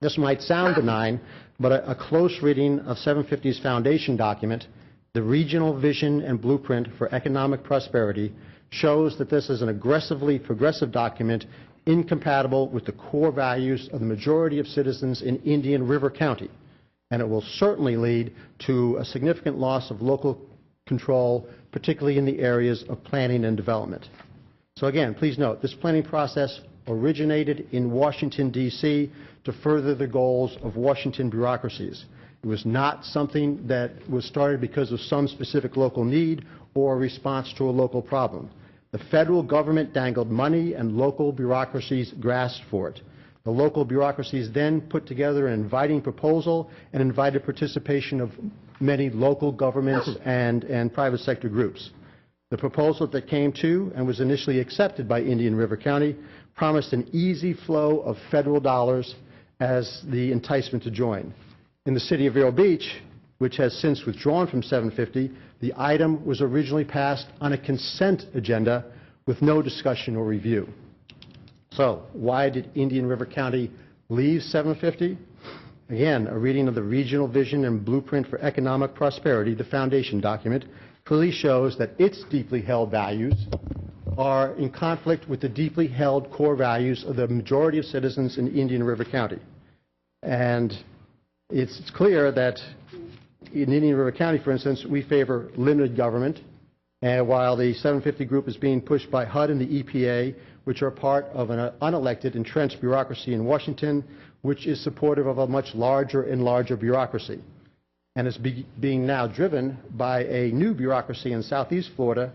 This might sound benign, but a close reading of 750's foundation document, the Regional Vision and Blueprint for Economic Prosperity, shows that this is an aggressively progressive document incompatible with the core values of the majority of citizens in Indian River County, and it will certainly lead to a significant loss of local control, particularly in the areas of planning and development. So again, please note, this planning process originated in Washington, D.C. to further the goals of Washington bureaucracies. It was not something that was started because of some specific local need or a response to a local problem. The federal government dangled money and local bureaucracies grasped for it. The local bureaucracies then put together an inviting proposal and invited participation of many local governments and private sector groups. The proposal that came to and was initially accepted by Indian River County promised an easy flow of federal dollars as the enticement to join. In the city of Vero Beach, which has since withdrawn from 750, the item was originally passed on a consent agenda with no discussion or review. So, why did Indian River County leave 750? Again, a reading of the Regional Vision and Blueprint for Economic Prosperity, the foundation document, clearly shows that its deeply held values are in conflict with the deeply held core values of the majority of citizens in Indian River County. And it's clear that in Indian River County, for instance, we favor limited government, and while the 750 group is being pushed by HUD and the EPA, which are part of an unelected, entrenched bureaucracy in Washington, which is supportive of a much larger and larger bureaucracy, and is being now driven by a new bureaucracy in Southeast Florida,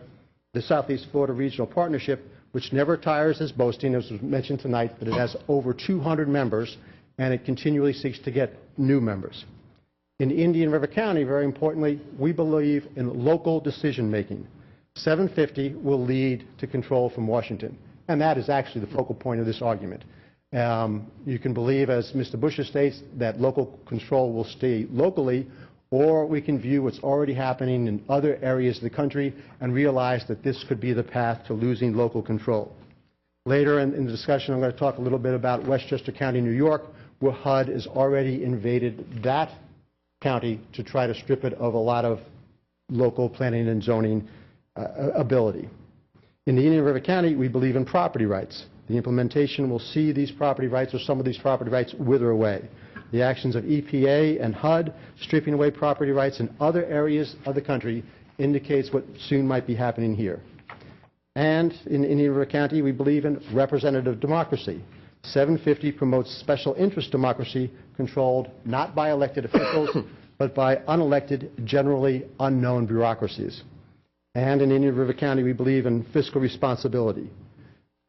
the Southeast Florida Regional Partnership, which never tires as boasting, as was mentioned tonight, that it has over 200 members, and it continually seeks to get new members. In Indian River County, very importantly, we believe in local decision-making. 750 will lead to control from Washington, and that is actually the focal point of this argument. You can believe, as Mr. Bush states, that local control will stay locally, or we can view what's already happening in other areas of the country and realize that this could be the path to losing local control. Later in the discussion, I'm going to talk a little bit about Westchester County, New York, where HUD has already invaded that county to try to strip it of a lot of local planning and zoning ability. In the Indian River County, we believe in property rights. The implementation will see these property rights, or some of these property rights, wither away. The actions of EPA and HUD stripping away property rights in other areas of the country indicates what soon might be happening here. And in Indian River County, we believe in representative democracy. 750 promotes special interest democracy controlled not by elected officials, but by unelected, generally unknown bureaucracies. And in Indian River County, we believe in fiscal responsibility.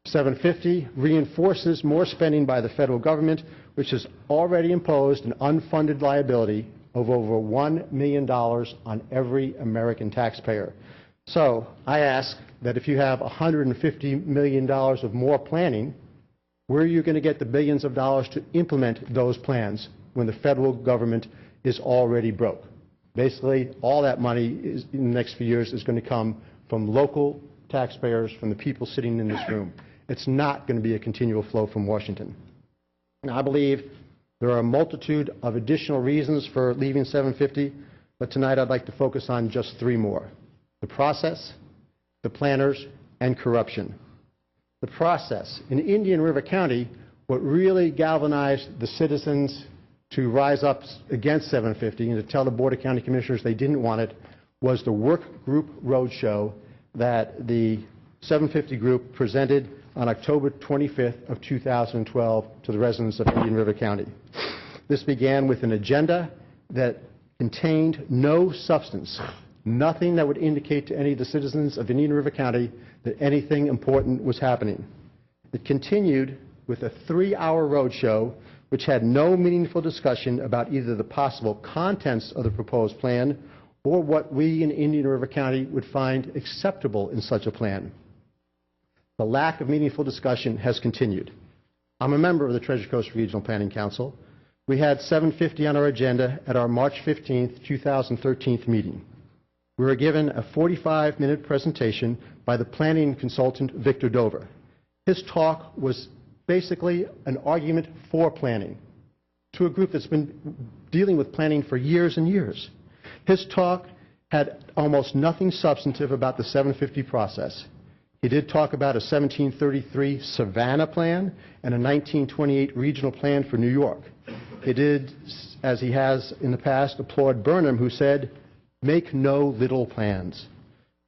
750 reinforces more spending by the federal government, which has already imposed an unfunded liability of over $1 million on every American taxpayer. So I ask that if you have $150 million of more planning, where are you going to get the billions of dollars to implement those plans when the federal government is already broke? Basically, all that money in the next few years is going to come from local taxpayers, from the people sitting in this room. It's not going to be a continual flow from Washington. Now, I believe there are a multitude of additional reasons for leaving 750. but tonight I'd like to focus on just 3 more: the process, the planners, and corruption. The process. In Indian River County, what really galvanized the citizens to rise up against 750 and to tell the Board of County Commissioners they didn't want it was the work group roadshow that the 750 group presented on October 25th of 2012 to the residents of Indian River County. This began with an agenda that contained no substance, nothing that would indicate to any of the citizens of Indian River County that anything important was happening. It continued with a 3-hour roadshow which had no meaningful discussion about either the possible contents of the proposed plan or what we in Indian River County would find acceptable in such a plan. The lack of meaningful discussion has continued. I'm a member of the Treasure Coast Regional Planning Council. We had 750 on our agenda at our March 15th, 2013 meeting. We were given a 45-minute presentation by the planning consultant, Victor Dover. His talk was basically an argument for planning to a group that's been dealing with planning for years and years. His talk had almost nothing substantive about the 750 process. He did talk about a 1733 Savannah plan and a 1928 regional plan for New York. He did, as he has in the past, applaud Burnham, who said, "Make no little plans."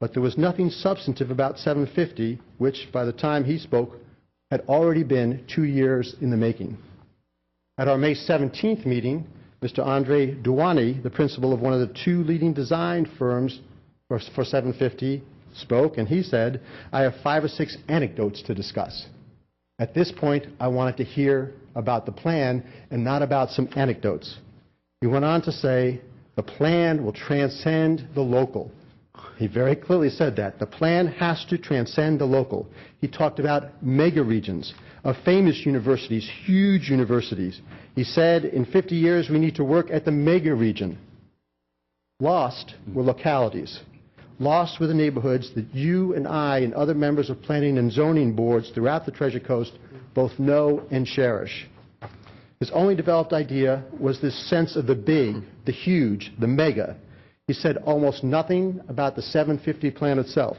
But there was nothing substantive about 750, which, by the time he spoke, had already been 2 years in the making. At our May 17th meeting, Mr. Andre Duwani, the principal of one of the 2 leading design firms for 750, spoke, and he said, "I have 5 or 6 anecdotes to discuss." At this point, I wanted to hear about the plan and not about some anecdotes. He went on to say, "The plan will transcend the local." He very clearly said that. The plan has to transcend the local. He talked about mega regions of famous universities, huge universities. He said, in 50 years, we need to work at the mega region. Lost were localities. Lost were the neighborhoods that you and I and other members of planning and zoning boards throughout the Treasure Coast both know and cherish. His only developed idea was this sense of the big, the huge, the mega. He said almost nothing about the 750 plan itself.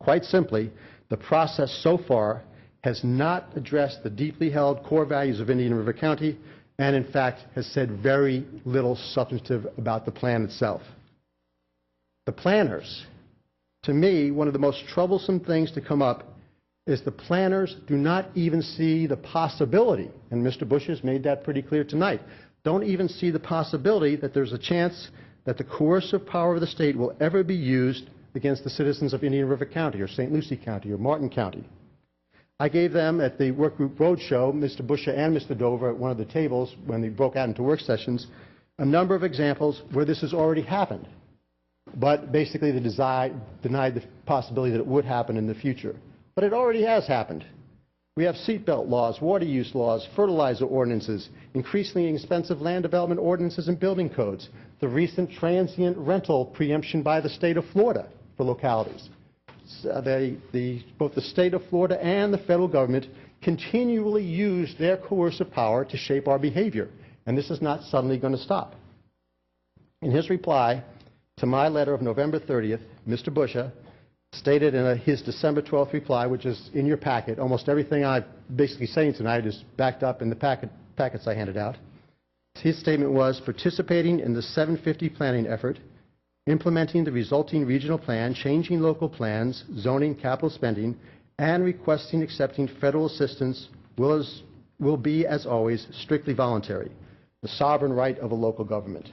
Quite simply, the process so far has not addressed the deeply held core values of Indian River County and, in fact, has said very little substantive about the plan itself. The planners, to me, one of the most troublesome things to come up is the planners do not even see the possibility, and Mr. Bush has made that pretty clear tonight, don't even see the possibility that there's a chance that the coercive power of the state will ever be used against the citizens of Indian River County or St. Lucie County or Martin County. I gave them at the work group roadshow, Mr. Busha and Mr. Dover at one of the tables when they broke out into work sessions, a number of examples where this has already happened. But basically they denied the possibility that it would happen in the future. But it already has happened. We have seatbelt laws, water use laws, fertilizer ordinances, increasingly expensive land development ordinances and building codes, the recent transient rental preemption by the state of Florida for localities. Both the state of Florida and the federal government continually use their coercive power to shape our behavior, and this is not suddenly going to stop. In his reply to my letter of November 30th, Mr. Busha stated in his December 12th reply, which is in your packet, almost everything I'm basically saying tonight is backed up in the packets I handed out. His statement was, participating in the 750 planning effort, implementing the resulting regional plan, changing local plans, zoning, capital spending, and requesting accepting federal assistance will be, as always, strictly voluntary, the sovereign right of a local government.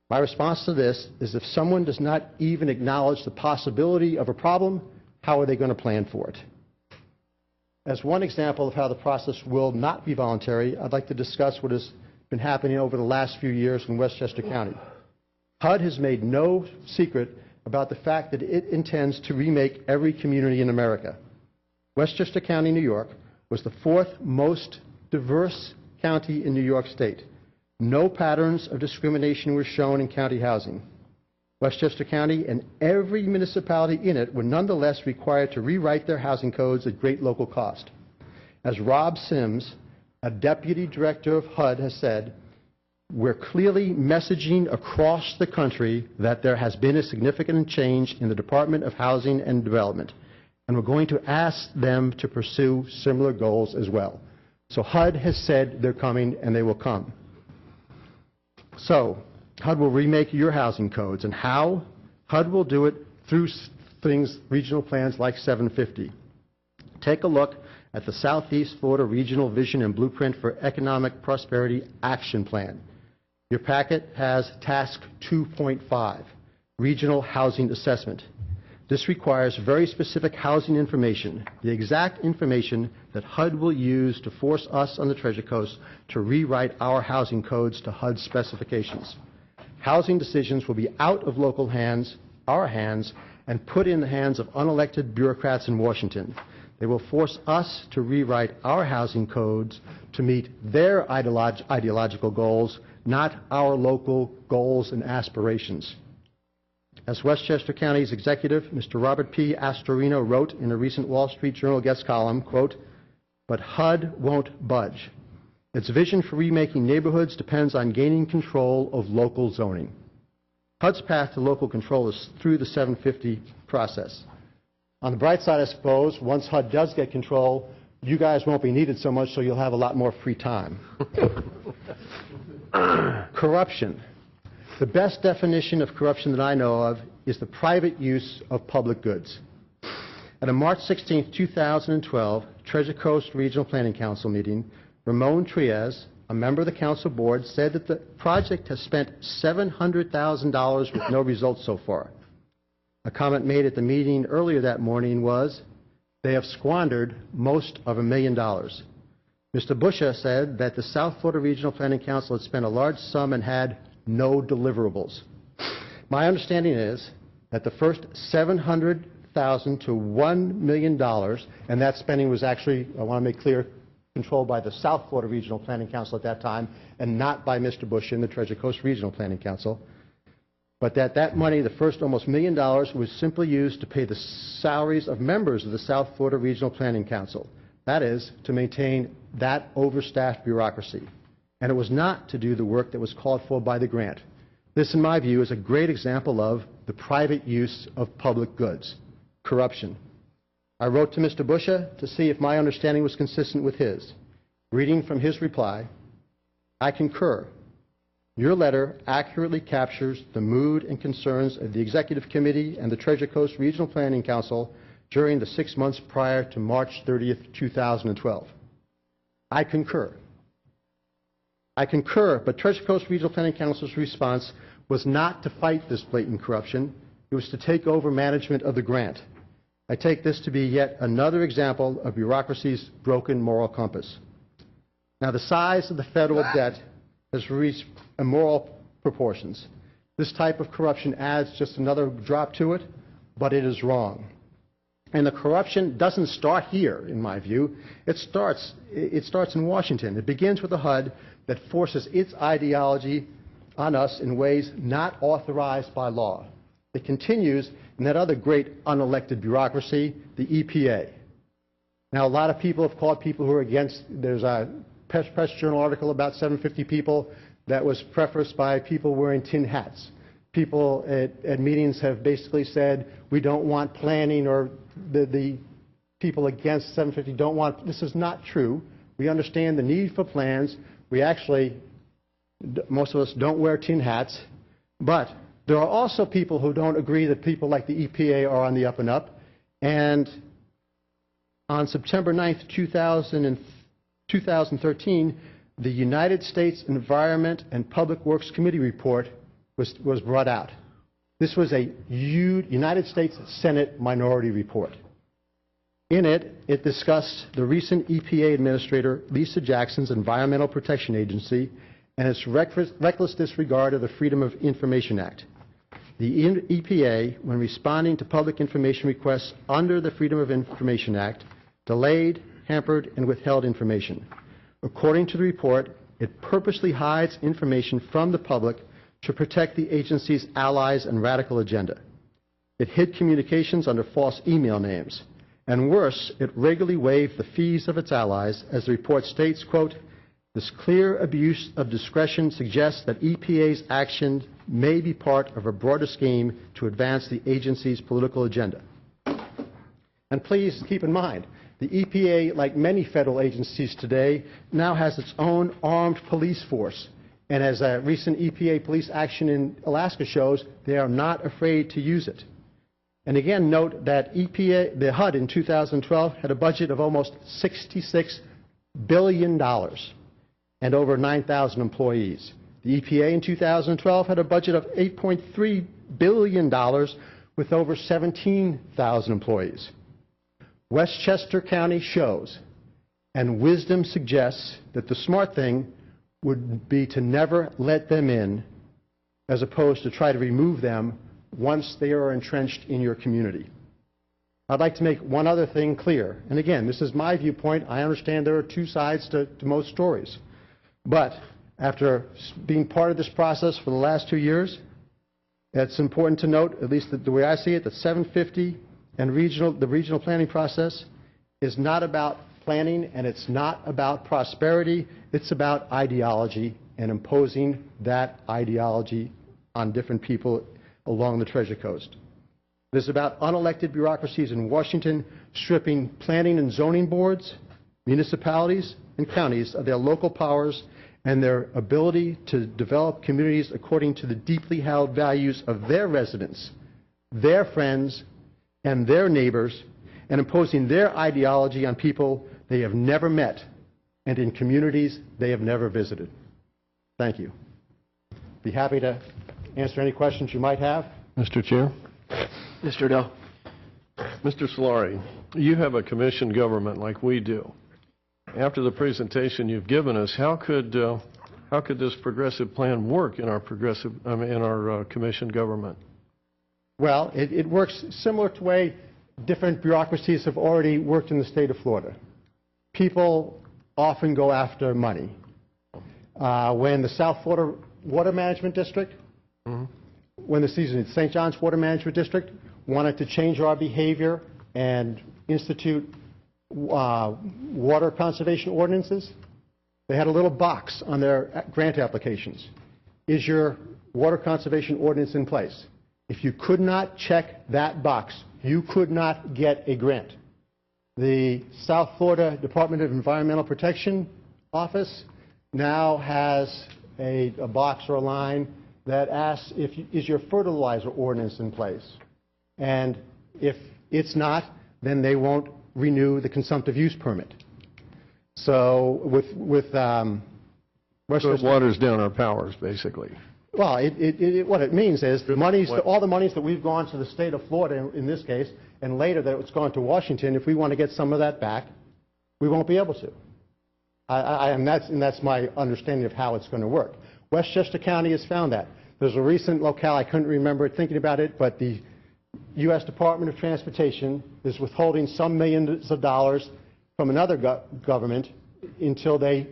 My response to this is if someone does not even acknowledge the possibility of a problem, how are they going to plan for it? As one example of how the process will not be voluntary, I'd like to discuss what has been happening over the last few years in Westchester County. HUD has made no secret about the fact that it intends to remake every community in America. Westchester County, New York, was the 4th most diverse county in New York State. No patterns of discrimination were shown in county housing. Westchester County and every municipality in it were nonetheless required to rewrite their housing codes at great local cost. As Rob Sims, a deputy director of HUD, has said, we're clearly messaging across the country that there has been a significant change in the Department of Housing and Development, and we're going to ask them to pursue similar goals as well. So HUD has said they're coming, and they will come. So HUD will remake your housing codes, and how? HUD will do it through things, regional plans like 750. Take a look at the Southeast Florida Regional Vision and Blueprint for Economic Prosperity Action Plan. Your packet has Task 2.5, Regional Housing Assessment. This requires very specific housing information, the exact information that HUD will use to force us on the Treasure Coast to rewrite our housing codes to HUD specifications. Housing decisions will be out of local hands, our hands, and put in the hands of unelected bureaucrats in Washington. They will force us to rewrite our housing codes to meet their ideological goals, not our local goals and aspirations. As Westchester County's executive, Mr. Robert P. Astorino, wrote in a recent Wall Street Journal guest column, quote, "But HUD won't budge. Its vision for remaking neighborhoods depends on gaining control of local zoning." HUD's path to local control is through the 750 process. On the bright side, I suppose, once HUD does get control, you guys won't be needed so much, so you'll have a lot more free time. Corruption. The best definition of corruption that I know of is the private use of public goods. At a March 16, 2012, Treasure Coast Regional Planning Council meeting, Ramon Trias, a member of the council board, said that the project has spent $700,000 with no results so far. A comment made at the meeting earlier that morning was, they have squandered most of $1 million. Mr. Busha said that the South Florida Regional Planning Council had spent a large sum and had no deliverables. My understanding is that the first $700,000 to $1 million, and that spending was actually, I want to make clear, controlled by the South Florida Regional Planning Council at that time, and not by Mr. Bush and the Treasure Coast Regional Planning Council. But that money, the first almost $1 million, was simply used to pay the salaries of members of the South Florida Regional Planning Council. That is, to maintain that overstaffed bureaucracy. And it was not to do the work that was called for by the grant. This, in my view, is a great example of the private use of public goods, corruption. I wrote to Mr. Busha to see if my understanding was consistent with his. Reading from his reply, I concur. Your letter accurately captures the mood and concerns of the Executive Committee and the Treasure Coast Regional Planning Council during the 6 months prior to March 30th, 2012. I concur. I concur, but Treasure Coast Regional Planning Council's response was not to fight this blatant corruption. It was to take over management of the grant. I take this to be yet another example of bureaucracy's broken moral compass. Now, the size of the federal debt has reached immoral proportions. This type of corruption adds just another drop to it, but it is wrong. And the corruption doesn't start here, in my view. It starts in Washington. It begins with a HUD that forces its ideology on us in ways not authorized by law. It continues in that other great unelected bureaucracy, the EPA. Now, a lot of people have called people who are against, there's a Press Journal article about 750 people that was prefaced by people wearing tin hats. People at meetings have basically said, we don't want planning, or the people against 750 don't want, this is not true. We understand the need for plans. We actually, most of us don't wear tin hats, but there are also people who don't agree that people like the EPA are on the up and up. And on September 9th, 2013, the United States Environment and Public Works Committee report was brought out. This was a United States Senate minority report. In it, it discussed the recent EPA Administrator Lisa Jackson's Environmental Protection Agency and its reckless disregard of the Freedom of Information Act. The EPA, when responding to public information requests under the Freedom of Information Act, delayed, hampered, and withheld information. According to the report, it purposely hides information from the public to protect the agency's allies and radical agenda. It hid communications under false email names. And worse, it regularly waived the fees of its allies, as the report states, quote, This clear abuse of discretion suggests that EPA's action may be part of a broader scheme to advance the agency's political agenda. And please keep in mind, the EPA, like many federal agencies today, now has its own armed police force. And as a recent EPA police action in Alaska shows, they are not afraid to use it. And again, note that the HUD in 2012 had a budget of almost $66 billion and over 9,000 employees. The EPA in 2012 had a budget of $8.3 billion with over 17,000 employees. Westchester County shows, and wisdom suggests, that the smart thing would be to never let them in, as opposed to try to remove them once they are entrenched in your community. I'd like to make one other thing clear. And again, this is my viewpoint. I understand there are two sides to most stories. But after being part of this process for the last 2 years, it's important to note, at least the way I see it, that 750 and the regional planning process is not about planning, and it's not about prosperity. It's about ideology and imposing that ideology on different people along the Treasure Coast. It is about unelected bureaucracies in Washington stripping planning and zoning boards, municipalities, and counties of their local powers and their ability to develop communities according to the deeply held values of their residents, their friends, and their neighbors, and imposing their ideology on people they have never met and in communities they have never visited. Thank you. Be happy to answer any questions you might have. Mr. Chair. Mr. Adele. Mr. Solari, you have a commission government like we do. After the presentation you've given us, how could this progressive plan work in our commission government? Well, it works similar to the way different bureaucracies have already worked in the state of Florida. People often go after money. When the South Florida Water Management District, when the St. John's Water Management District wanted to change our behavior and institute water conservation ordinances, they had a little box on their grant applications. Is your water conservation ordinance in place? If you could not check that box, you could not get a grant. The South Florida Department of Environmental Protection Office now has a box or a line that asks, is your fertilizer ordinance in place? And if it's not, then they won't renew the consumptive use permit. So with So it waters down our powers, basically. Well, what it means is all the monies that we've gone to the state of Florida in this case, and later that it's gone to Washington, if we want to get some of that back, we won't be able to. And that's my understanding of how it's going to work. Westchester County has found that. There's a recent locale, I couldn't remember it thinking about it, but the U.S. Department of Transportation is withholding some millions of dollars from another government until they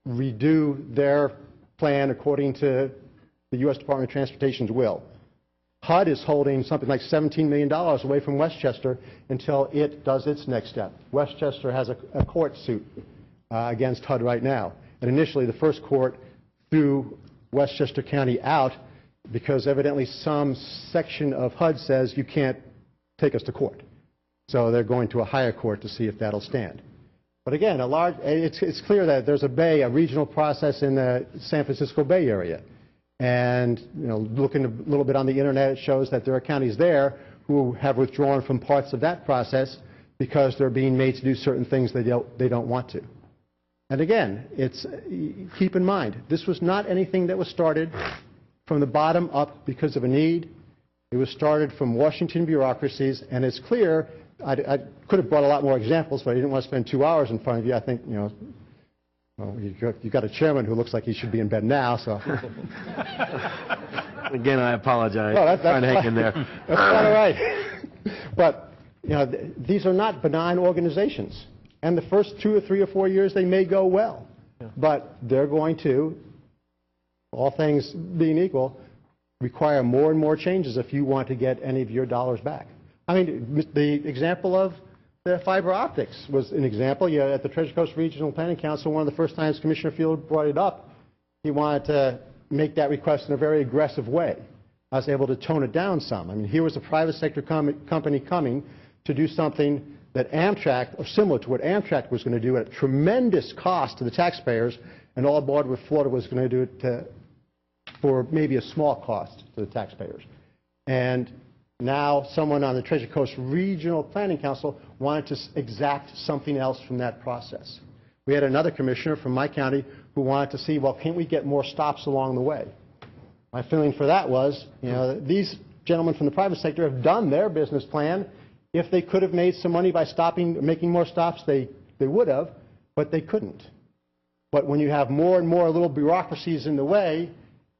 redo their plan according to the U.S. Department of Transportation's will. HUD is holding something like $17 million away from Westchester until it does its next step. Westchester has a court suit against HUD right now. And initially, the first court threw Westchester County out because evidently some section of HUD says you can't take us to court. So they're going to a higher court to see if that'll stand. But again, it's clear that there's a regional process in the San Francisco Bay Area. And looking a little bit on the internet, it shows that there are counties there who have withdrawn from parts of that process because they're being made to do certain things they don't want to. And again, keep in mind, this was not anything that was started from the bottom up because of a need. It was started from Washington bureaucracies, and it's clear. I could have brought a lot more examples, but I didn't want to spend 2 hours in front of you. I think, well, you've got a chairman who looks like he should be in bed now, so. Again, I apologize. No, that's trying to hang in there. That's kind of right. But, these are not benign organizations. And the first 2 or 3 or 4 years, they may go well. Yeah. But they're going to, all things being equal, require more and more changes if you want to get any of your dollars back. I mean, the example of The fiber optics was an example. You know, at the Treasure Coast Regional Planning Council, one of the first times Commissioner Field brought it up, he wanted to make that request in a very aggressive way. I was able to tone it down some. I mean, here was a private sector company coming to do something that Amtrak, or similar to what Amtrak was going to do at a tremendous cost to the taxpayers, and all Board with Florida was going to do it for maybe a small cost to the taxpayers. And now someone on the Treasure Coast Regional Planning Council wanted to exact something else from that process. We had another commissioner from my county who wanted to see, well, can't we get more stops along the way? My feeling for that was, you know, these gentlemen from the private sector have done their business plan. If they could have made some money by making more stops, they would have, but they couldn't. But when you have more and more little bureaucracies in the way,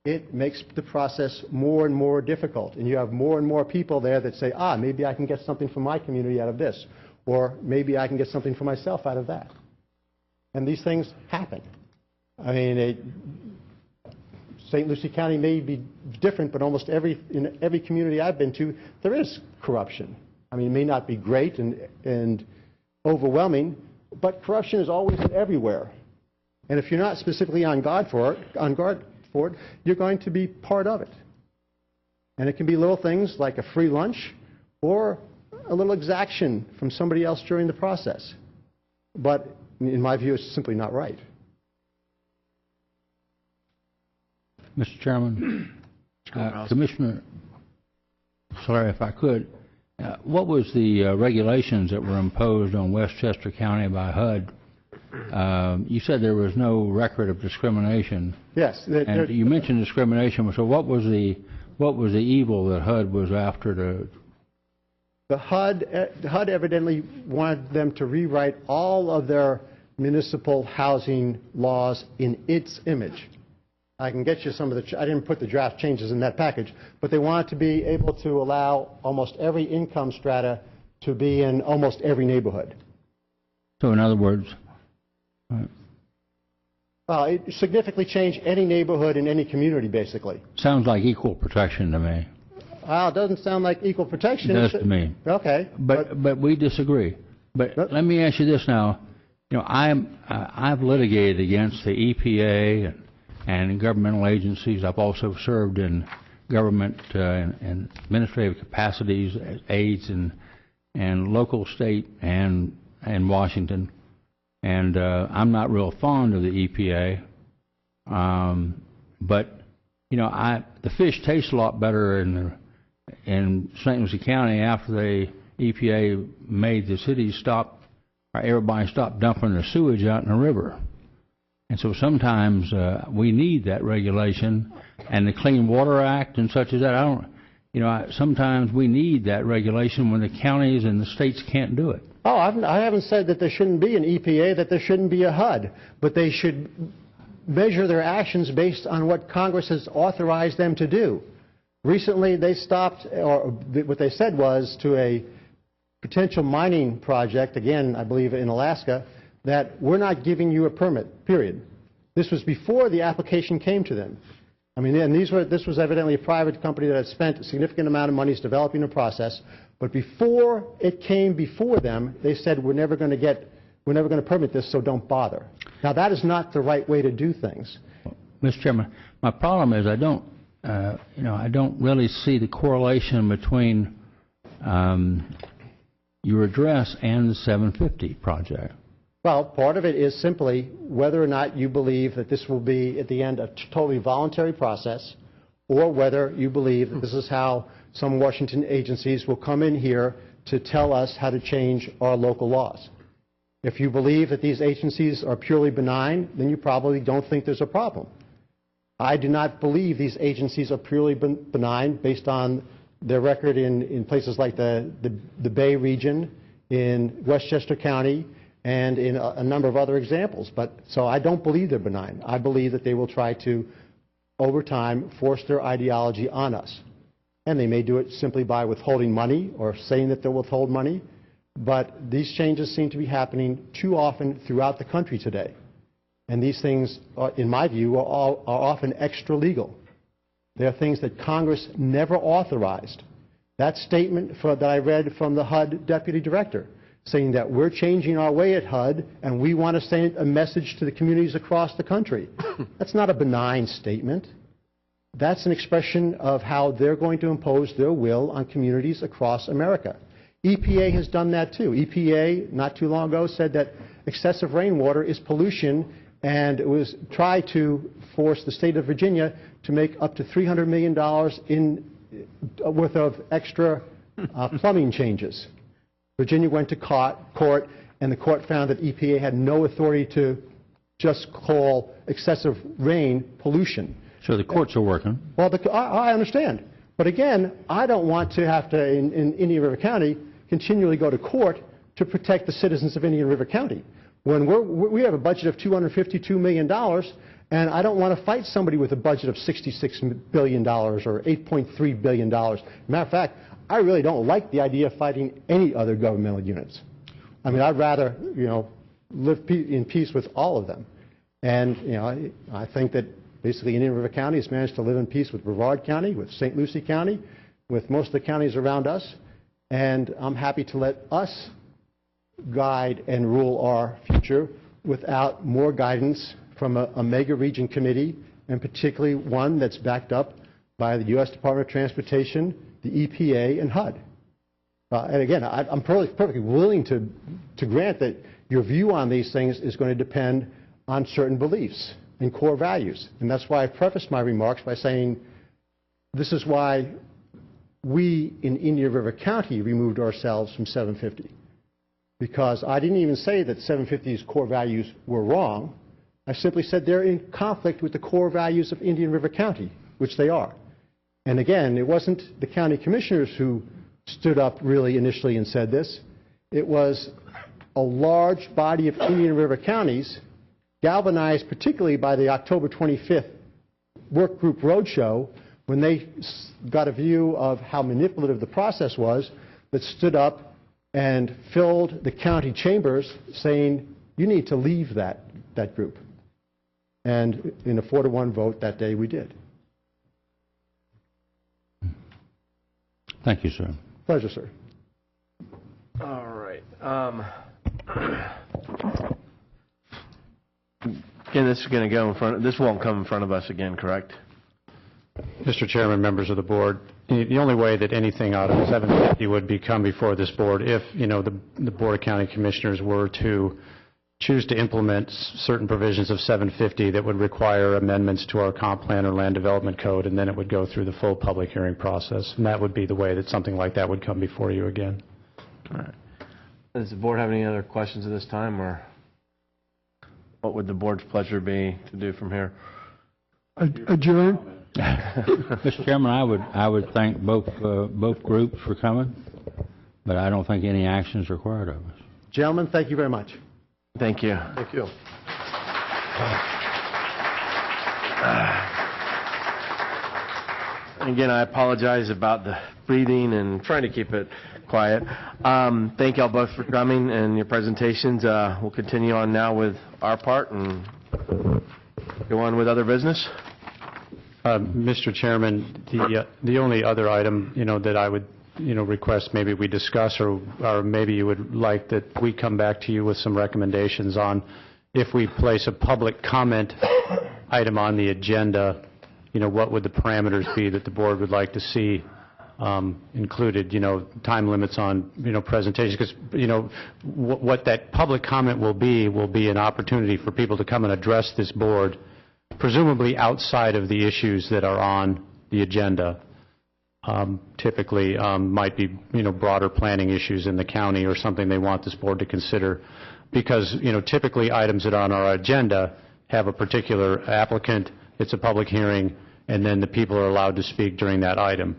it makes the process more and more difficult. And you have more and more people there that say, maybe I can get something for my community out of this, or maybe I can get something for myself out of that. And these things happen. I mean, St. Lucie County may be different, but in every community I've been to, there is corruption. I mean, it may not be great and overwhelming, but corruption is always everywhere. And if you're not specifically on guard for it, you're going to be part of it. And it can be little things like a free lunch or a little exaction from somebody else during the process. But in my view, it's simply not right. Mr. Chairman, Commissioner, sorry if I could, what was the regulations that were imposed on Westchester County by HUD? You said there was no record of discrimination. Yes. And you mentioned discrimination. So what was the evil that HUD was after to? The HUD evidently wanted them to rewrite all of their municipal housing laws in its image. I can get you some of I didn't put the draft changes in that package, but they wanted to be able to allow almost every income strata to be in almost every neighborhood. So in other words? It significantly changed any neighborhood in any community, basically. Sounds like equal protection to me. Well, it doesn't sound like equal protection. It does to me. Okay. But we disagree. But let me ask you this now. You know, I've litigated against the EPA and governmental agencies. I've also served in government and administrative capacities, aides and local, state, and Washington. And I'm not real fond of the EPA, but you know, the fish tastes a lot better in St. Lucie County after the EPA made the city stop, or everybody stopped dumping the sewage out in the river. And so sometimes we need that regulation, and the Clean Water Act and such as that. Sometimes we need that regulation when the counties and the states can't do it. Oh, I haven't said that there shouldn't be an EPA, that there shouldn't be a HUD, but they should measure their actions based on what Congress has authorized them to do. Recently, they stopped, or what they said was to a potential mining project, again, I believe in Alaska, that we're not giving you a permit, period. This was before the application came to them. I mean, and this was evidently a private company that had spent a significant amount of money developing a process, but before it came before them, they said, we're never going to permit this, so don't bother. Now, that is not the right way to do things. Mr. Chairman, my problem is I don't really see the correlation between your address and the 750 project. Well, part of it is simply whether or not you believe that this will be, at the end, a totally voluntary process, or whether you believe that this is how some Washington agencies will come in here to tell us how to change our local laws. If you believe that these agencies are purely benign, then you probably don't think there's a problem. I do not believe these agencies are purely benign based on their record in places like the Bay region, in Westchester County, and in a number of other examples. So I don't believe they're benign. I believe that they will try to, over time, force their ideology on us. And they may do it simply by withholding money or saying that they'll withhold money. But these changes seem to be happening too often throughout the country today. And these things, in my view, are often extra-legal. They are things that Congress never authorized. That statement that I read from the HUD deputy director saying that we're changing our way at HUD and we want to send a message to the communities across the country. That's not a benign statement. That's an expression of how they're going to impose their will on communities across America. EPA has done that too. EPA, not too long ago, said that excessive rainwater is pollution, and it was tried to force the state of Virginia to make up to $300 million worth of extra plumbing changes. Virginia went to court, and the court found that EPA had no authority to just call excessive rain pollution. So the courts are working. Well, I understand. But again, I don't want to have to, in Indian River County, continually go to court to protect the citizens of Indian River County. When we have a budget of $252 million, and I don't want to fight somebody with a budget of $66 billion or $8.3 billion. Matter of fact, I really don't like the idea of fighting any other governmental units. I mean, I'd rather, live in peace with all of them. And, I think that basically Indian River County has managed to live in peace with Brevard County, with St. Lucie County, with most of the counties around us. And I'm happy to let us guide and rule our future without more guidance from a mega region committee, and particularly one that's backed up by the U.S. Department of Transportation, the EPA, and HUD. And again, I'm perfectly willing to grant that your view on these things is going to depend on certain beliefs and core values. And that's why I prefaced my remarks by saying this is why we in Indian River County removed ourselves from 750. Because I didn't even say that 750's core values were wrong. I simply said they're in conflict with the core values of Indian River County, which they are. And again, it wasn't the county commissioners who stood up really initially and said this. It was a large body of Indian River counties, galvanized particularly by the October 25th work group roadshow, when they got a view of how manipulative the process was, that stood up and filled the county chambers saying, you need to leave that group. And in a 4-to-1 vote that day, we did. Thank you, sir. Pleasure, sir. All right. Again, this is going to go in front. This won't come in front of us again, correct? Mr. Chairman, members of the board, the only way that anything out of 750 would come before this board, if the Board of County Commissioners were to choose to implement certain provisions of 750 that would require amendments to our comp plan or land development code, and then it would go through the full public hearing process. And that would be the way that something like that would come before you again. All right. Does the board have any other questions at this time, or what would the board's pleasure be to do from here? Adjourn. Mr. Chairman, I would thank both groups for coming, but I don't think any action is required of us. Gentlemen, thank you very much. Thank you. Thank you. Again, I apologize about the breathing and trying to keep it quiet. Thank you all both for coming and your presentations. We'll continue on now with our part and go on with other business. Mr. Chairman, the only other item, that I would, request maybe we discuss, or maybe you would like that we come back to you with some recommendations on, if we place a public comment item on the agenda, what would the parameters be that the board would like to see included, time limits on, presentations, because, what that public comment will be an opportunity for people to come and address this board, presumably outside of the issues that are on the agenda. Typically might be, broader planning issues in the county or something they want this board to consider, because, typically items that are on our agenda have a particular applicant, it's a public hearing, and then the people are allowed to speak during that item.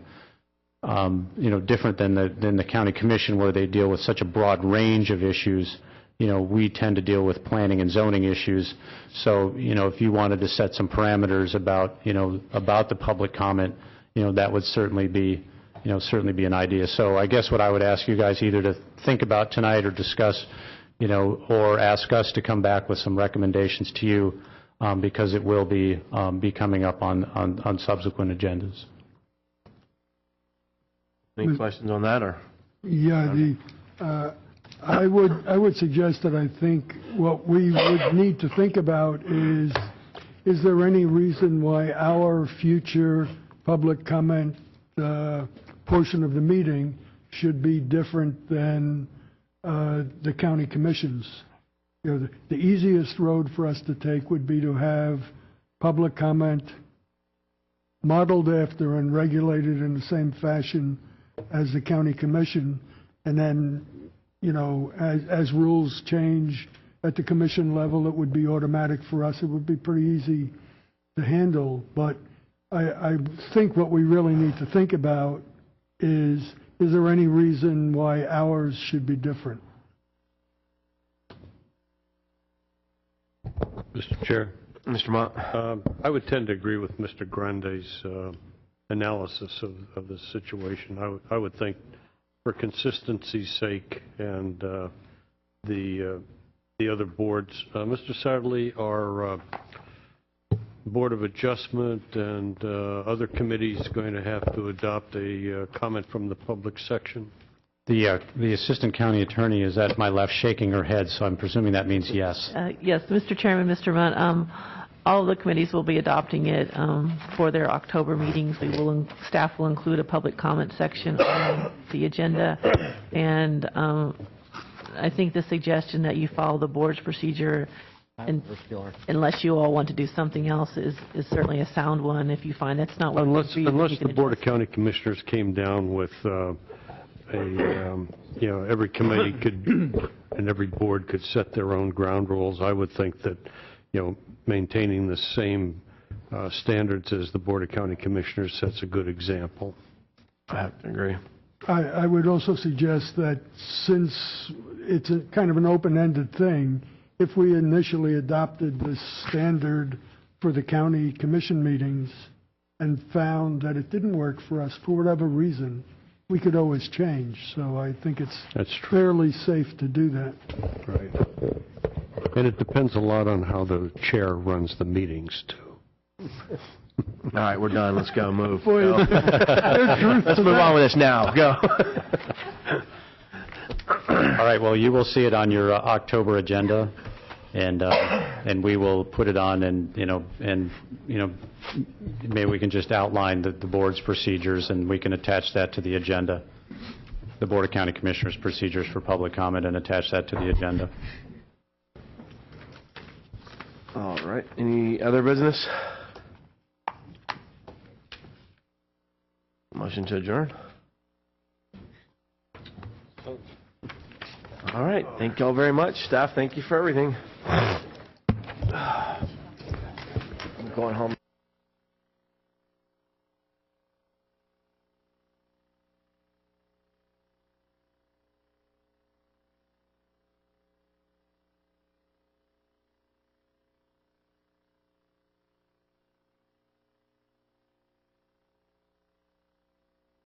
Different than the county commission, where they deal with such a broad range of issues. We tend to deal with planning and zoning issues. So, if you wanted to set some parameters about the public comment, that would certainly be an idea. So I guess what I would ask you guys either to think about tonight or discuss, or ask us to come back with some recommendations to you, because it will be coming up on subsequent agendas. Any questions on that, or? Yeah, I would suggest that I think what we would need to think about is there any reason why our future public comment portion of the meeting should be different than the county commissions? You know, the easiest road for us to take would be to have public comment modeled after and regulated in the same fashion as the county commission, and then, you know, as rules change at the commission level, it would be automatic for us. It would be pretty easy to handle. But I think what we really need to think about is there any reason why ours should be different? Mr. Chair. Mr. Mott. I would tend to agree with Mr. Grande's analysis of the situation. I would think for consistency's sake and the other boards, Mr. Satterley, our Board of Adjustment and other committees going to have to adopt a comment from the public section? The Assistant County Attorney is at my left shaking her head, so I'm presuming that means yes. Yes, Mr. Chairman, Mr. Munt, all of the committees will be adopting it for their October meetings. Staff will include a public comment section on the agenda, and I think the suggestion that you follow the board's procedure, unless you all want to do something else, is certainly a sound one. If you find that's not what unless the Board of County Commissioners came down with every committee could and every board could set their own ground rules. I would think that, maintaining the same standards as the Board of County Commissioners sets a good example. I have to agree. I would also suggest that since it's a kind of an open-ended thing, if we initially adopted this standard for the county commission meetings and found that it didn't work for us for whatever reason, we could always change. So I think it's fairly safe to do that. Right. And it depends a lot on how the chair runs the meetings, too. All right, we're done. Let's go. Move. Boy, Go. Let's move on with this now. Go. All right, well, you will see it on your October agenda, and we will put it on, and maybe we can just outline the board's procedures, and we can attach that to the agenda, the Board of County Commissioners' procedures for public comment, and attach that to the agenda. All right. Any other business? Motion to adjourn. All right. Thank you all very much. Staff, thank you for everything. I'm going home.